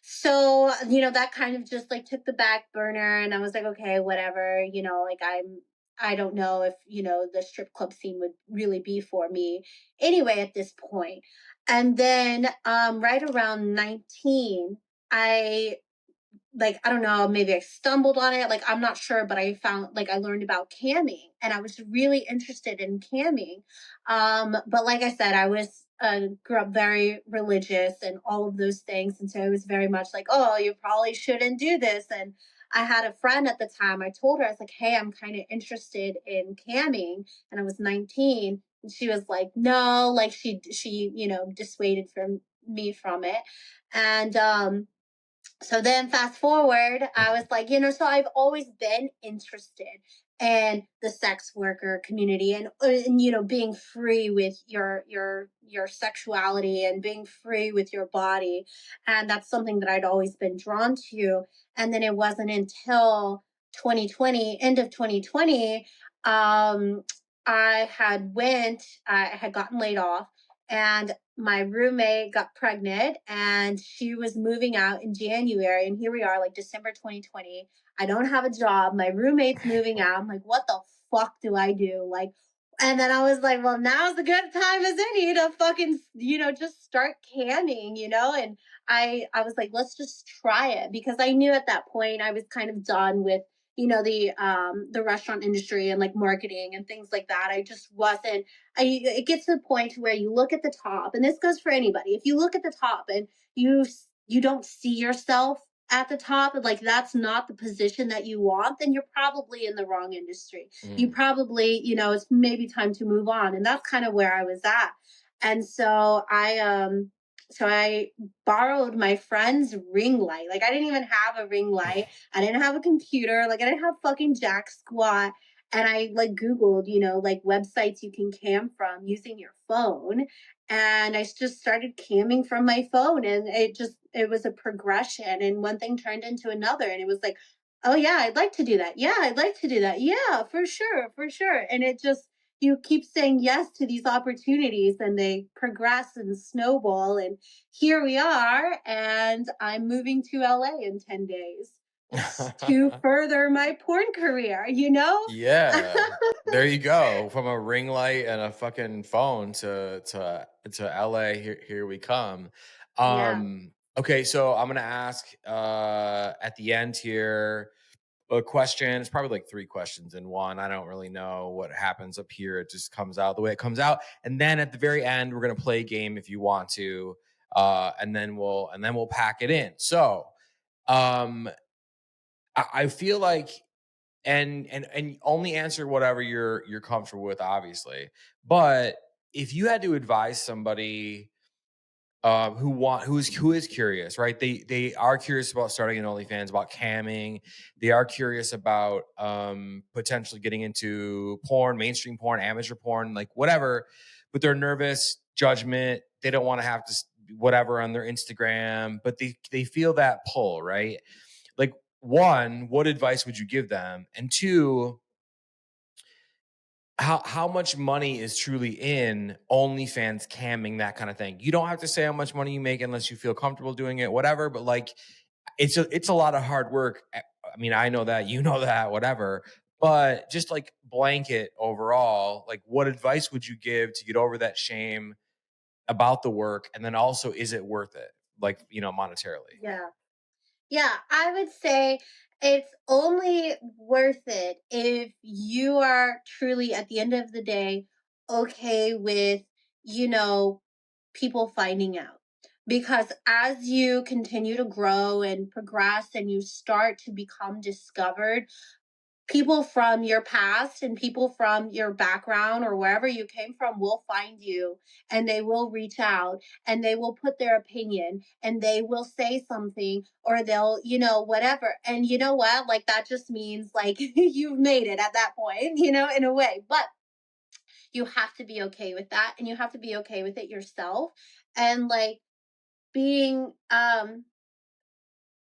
so, that kind of just like took the back burner, and I was like, okay, whatever, like I don't know if, the strip club scene would really be for me anyway at this point. And then right around 19, I like I don't know, maybe I stumbled on it, like I'm not sure, but I found like I learned about camming, and I was really interested in camming. But like I said, I was grew up very religious and all of those things, and so it was very much like, oh, you probably shouldn't do this. And I had a friend at the time. I told her, I was like, hey, I'm kind of interested in camming, and I was 19, and she was like, no, like she dissuaded from me from it. And so then fast forward, I was like, so I've always been interested in the sex worker community, and being free with your sexuality and being free with your body. And that's something that I'd always been drawn to. And then it wasn't until 2020, end of 2020, I had gotten laid off, and my roommate got pregnant, and she was moving out in January, and here we are like December 2020. I don't have a job, my roommate's moving out. I'm like, what the fuck do I do? Like, and then I was like, well, now's the good time as any to fucking just start canning, and I was like, let's just try it, because I knew at that point I was kind of done with the restaurant industry and like marketing and things like that. I just wasn't. It gets to the point where you look at the top, and this goes for anybody. If you look at the top and you don't see yourself at the top, and like that's not the position that you want, then you're probably in the wrong industry. You probably, it's maybe time to move on. And that's kind of where I was at. And so I borrowed my friend's ring light. Like I didn't even have a ring light. I didn't have a computer. Like I didn't have fucking jack squat. And I like Googled, like websites you can cam from using your phone. And I just started camming from my phone, and it was a progression, and one thing turned into another. And it was like, oh yeah, I'd like to do that. Yeah, I'd like to do that. Yeah, for sure, for sure. And it just, you keep saying yes to these opportunities, and they progress and snowball. And here we are, and I'm moving to LA in 10 days to further my porn career, Yeah. There you go. From a ring light and a fucking phone to LA. Here we come. Yeah. Okay, so I'm gonna ask at the end here a question. It's probably like three questions in one. I don't really know what happens up here. It just comes out the way it comes out. And then at the very end, we're gonna play a game if you want to. And then we'll pack it in. So um I feel like and only answer whatever you're comfortable with, obviously. But if you had to advise somebody who is curious, right? They are curious about starting an OnlyFans, about camming. They are curious about potentially getting into porn, mainstream porn, amateur porn, like whatever. But they're nervous, judgment. They don't want to have to whatever on their Instagram, but they feel that pull, right? Like, one, what advice would you give them? And two, how much money is truly in OnlyFans camming, that kind of thing? You don't have to say how much money you make unless you feel comfortable doing it, whatever. But like, it's a lot of hard work. I mean, I know that, you know that, whatever. But just like blanket overall, like what advice would you give to get over that shame about the work? And then also, is it worth it? Like, monetarily. Yeah. Yeah, I would say it's only worth it if you are truly, at the end of the day, okay with, you know, people finding out. Because as you continue to grow and progress and you start to become discovered, people from your past and people from your background or wherever you came from will find you, and they will reach out, and they will put their opinion, and they will say something, or they'll, whatever. And you know what, like that just means like you've made it at that point, in a way. But you have to be okay with that, and you have to be okay with it yourself. And like being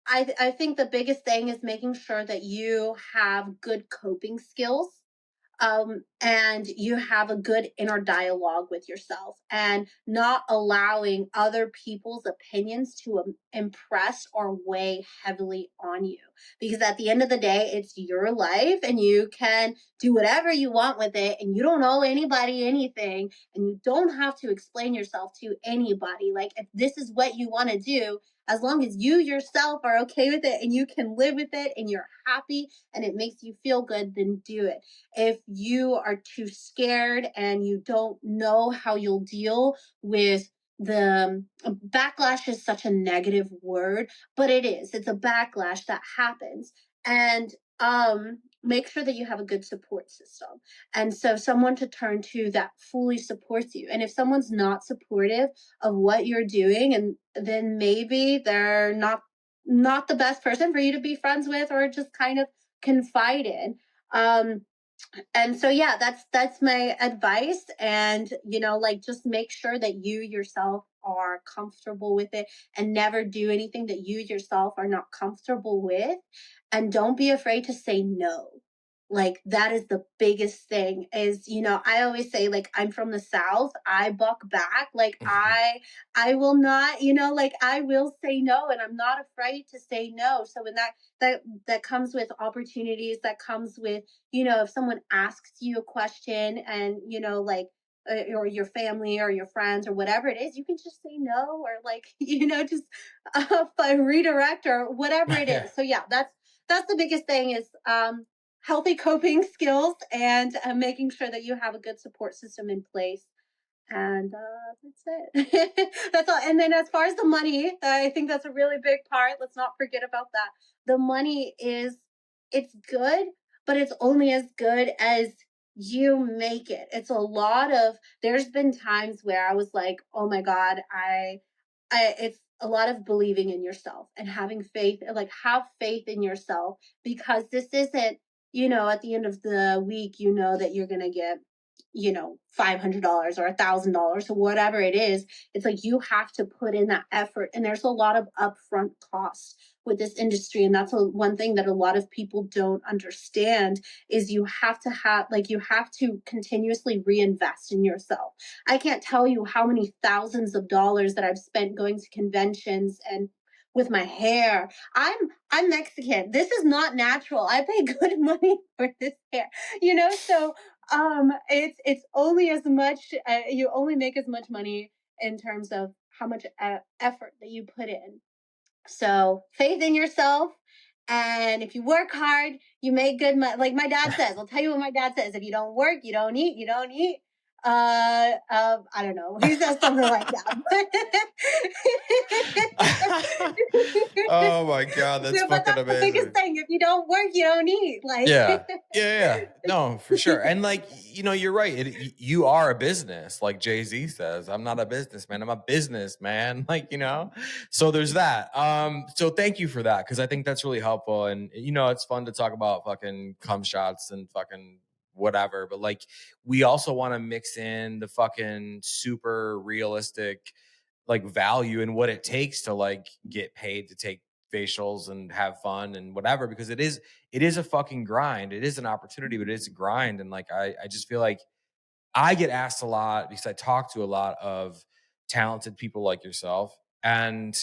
I think the biggest thing is making sure that you have good coping skills, and you have a good inner dialogue with yourself, and not allowing other people's opinions to impress or weigh heavily on you. Because at the end of the day, it's your life, and you can do whatever you want with it, and you don't owe anybody anything, and you don't have to explain yourself to anybody. Like, if this is what you want to do, as long as you yourself are okay with it and you can live with it and you're happy and it makes you feel good, then do it. If you are too scared and you don't know how you'll deal with the backlash, is such a negative word, but it's a backlash that happens. And make sure that you have a good support system, and so someone to turn to that fully supports you. And if someone's not supportive of what you're doing, and then maybe they're not the best person for you to be friends with or just kind of confide in. And so yeah, that's my advice. And like, just make sure that you yourself are comfortable with it, and never do anything that you yourself are not comfortable with. And don't be afraid to say no. Like, that is the biggest thing. Is, I always say, like, I'm from the South, I buck back. Like, I will not, like, I will say no, and I'm not afraid to say no. So when that comes with opportunities, that comes with, if someone asks you a question, and like, or your family or your friends or whatever it is, you can just say no, or like, just redirect or whatever it is. So yeah, that's the biggest thing, is healthy coping skills, and making sure that you have a good support system in place. And that's it. That's all. And then as far as the money, I think that's a really big part. Let's not forget about that. The money it's good, but it's only as good as you make it. There's been times where I was like, oh my God, it's a lot of believing in yourself and having faith, like have faith in yourself, because this isn't, at the end of the week, that you're going to get, $500 or $1,000 or whatever it is. It's like you have to put in that effort. And there's a lot of upfront costs with this industry. And that's one thing that a lot of people don't understand is you have to continuously reinvest in yourself. I can't tell you how many thousands of dollars that I've spent going to conventions and with my hair. I'm Mexican. This is not natural. I pay good money for this hair. So it's only as much you only make as much money in terms of how much effort that you put in. So faith in yourself. And if you work hard, you make good money. Like my dad says, I'll tell you what my dad says. If you don't work, you don't eat. You don't eat. I don't know. He says something like that. Oh my God, that's But fucking that's the amazing. biggest thing. If you don't work, you don't eat. Like Yeah. No, for sure. And like, you're right. You are a business, like Jay-Z says. I'm not a businessman. I'm a businessman. Like, so there's that. So thank you for that, because I think that's really helpful. And it's fun to talk about fucking cum shots and fucking whatever, but like we also want to mix in the fucking super realistic like value and what it takes to like get paid to take facials and have fun and whatever, because it is a fucking grind. It is an opportunity, but it's a grind. And like I just feel like I get asked a lot because I talk to a lot of talented people like yourself, and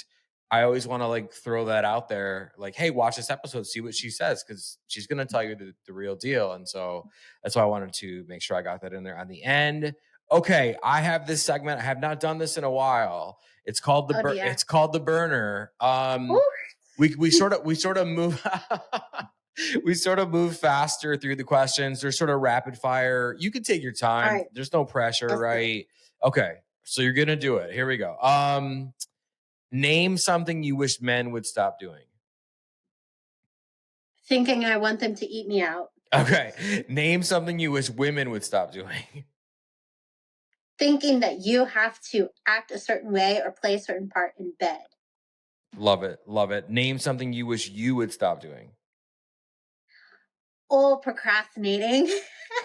I always want to like throw that out there, like, hey, watch this episode, see what she says, because she's gonna tell you the real deal. And so that's why I wanted to make sure I got that in there on the end. Okay, I have this segment. I have not done this in a while. It's called it's called the burner. We sort of move we sort of move faster through the questions. They're sort of rapid fire. You can take your time. right. There's no pressure, right? Okay. So you're gonna do it. Here we go. Name something you wish men would stop doing. Thinking I want them to eat me out. Okay. Name something you wish women would stop doing. Thinking that you have to act a certain way or play a certain part in bed. Love it. Love it. Name something you wish you would stop doing. Procrastinating.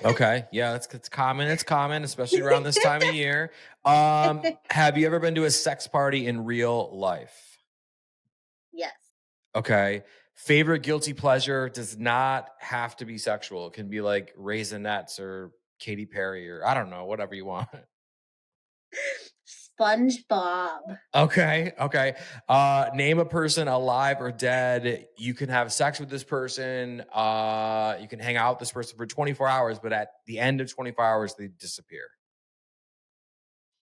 Okay. Yeah, it's common. It's common, especially around this time of year. Have you ever been to a sex party in real life? Yes. Okay. Favorite guilty pleasure does not have to be sexual. It can be like Raisinets or Katy Perry or I don't know, whatever you want. SpongeBob. Okay. Name a person alive or dead. You can have sex with this person. You can hang out with this person for 24 hours, but at the end of 24 hours, they disappear.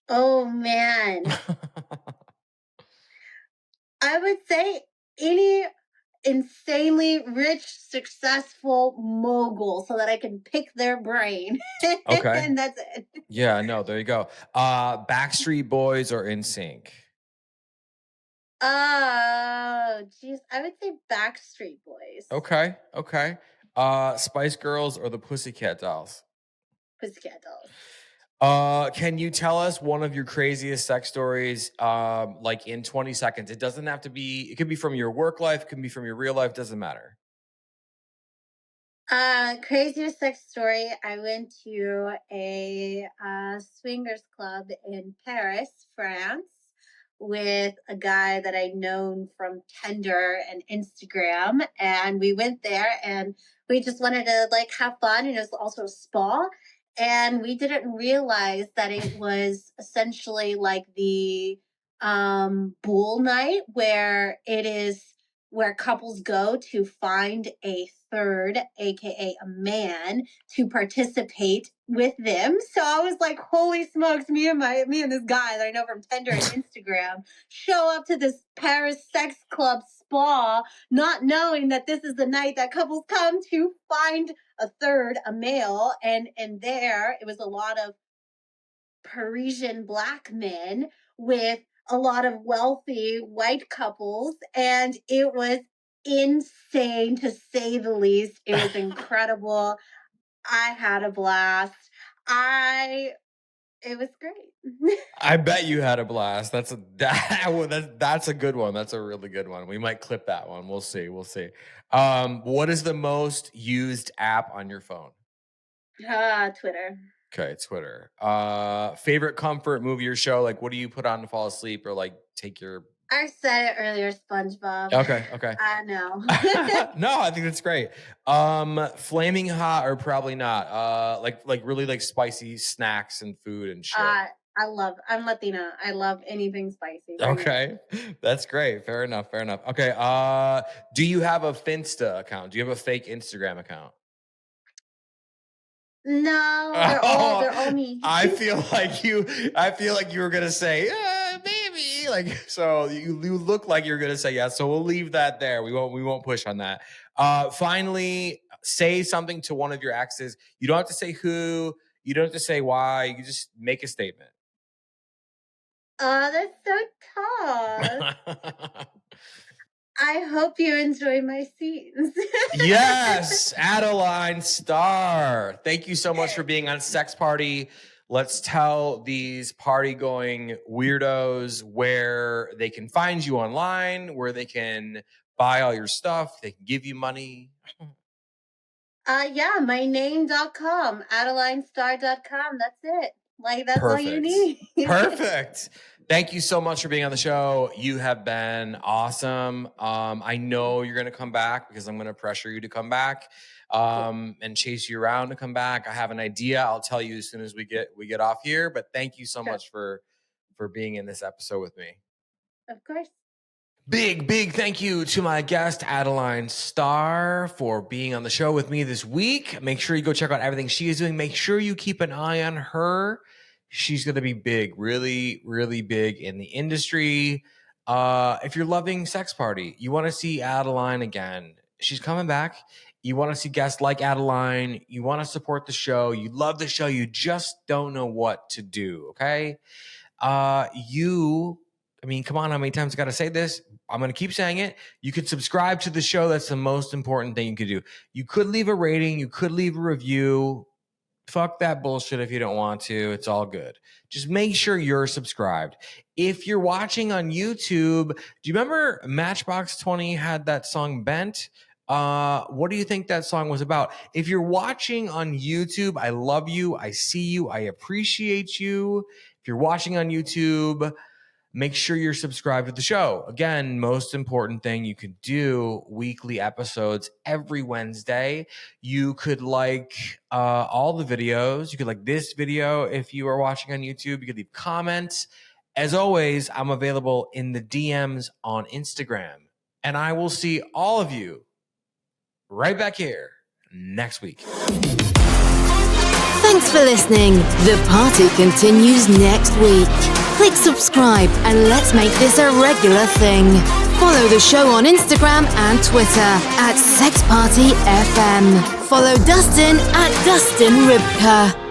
Oh man. I would say any insanely rich, successful mogul so that I can pick their brain. Okay. And that's it. Yeah, no, there you go. Backstreet Boys or NSYNC? Oh, geez. I would say Backstreet Boys. Okay. Spice Girls or the Pussycat Dolls? Pussycat Dolls. Can you tell us one of your craziest sex stories, like in 20 seconds? It doesn't have to be, it could be from your work life, it can be from your real life, doesn't matter. Craziest sex story. I went to a swingers club in Paris, France, with a guy that I'd known from Tinder and Instagram, and we went there and we just wanted to like have fun, and it was also a spa, and we didn't realize that it was essentially like the bull night where couples go to find a third, aka a man, to participate with them. So I was like, holy smokes, me and this guy that I know from Tinder and Instagram show up to this Paris sex club spa, not knowing that this is the night that couples come to find a male, and there it was a lot of Parisian black men with a lot of wealthy white couples, and it was insane to say the least. It was incredible. I had a blast. It was great. I bet you had a blast. That's a good one. That's a really good one. We might clip that one. We'll see. What is the most used app on your phone? Twitter. Okay, Twitter. Favorite comfort movie or show? Like, what do you put on to fall asleep or like take your? I said it earlier, SpongeBob. Okay. I know. No, I think that's great. Flaming hot or probably not. Like really like spicy snacks and food and shit. I'm Latina. I love anything spicy. Okay. That's great. Fair enough. Okay. Do you have a Finsta account? Do you have a fake Instagram account? No, they're all me. I feel like you were gonna say, maybe. Like, so you look like you're gonna say yes. So we'll leave that there. We won't push on that. Finally, say something to one of your exes. You don't have to say who, you don't have to say why, you just make a statement. That's so tough. I hope you enjoy my scenes. Yes, Adaline Star. Thank you so much for being on Sex Party. Let's tell these party-going weirdos where they can find you online, where they can buy all your stuff, they can give you money. Yeah, myname.com, adalinestar.com. That's it. Like, that's Perfect. all you need. Perfect. Thank you so much for being on the show. You have been awesome. I know you're going to come back because I'm going to pressure you to come back and chase you around to come back. I have an idea. I'll tell you as soon as we get off here. But thank you so much for being in this episode with me. Of course. Big thank you to my guest, Adaline Star, for being on the show with me this week. Make sure you go check out everything she is doing. Make sure you keep an eye on her. She's going to be big, really, really big in the industry. If you're loving Sex Party, you want to see Adaline again. She's coming back. You want to see guests like Adaline. You want to support the show. You love the show. You just don't know what to do, okay? Come on, how many times I got to say this? I'm going to keep saying it. You could subscribe to the show. That's the most important thing you could do. You could leave a rating. You could leave a review. Fuck that bullshit if you don't want to. It's all good. Just make sure you're subscribed. If you're watching on YouTube, do you remember Matchbox 20 had that song Bent? What do you think that song was about? If you're watching on YouTube, I love you. I see you. I appreciate you. If you're watching on YouTube, make sure you're subscribed to the show. Again, most important thing you could do, weekly episodes every Wednesday. You could like all the videos. You could like this video if you are watching on YouTube. You could leave comments. As always, I'm available in the DMs on Instagram. And I will see all of you right back here next week. Thanks for listening. The party continues next week. Click subscribe and let's make this a regular thing. Follow the show on Instagram and Twitter @SexPartyFM. Follow Dustin @DustinRybka.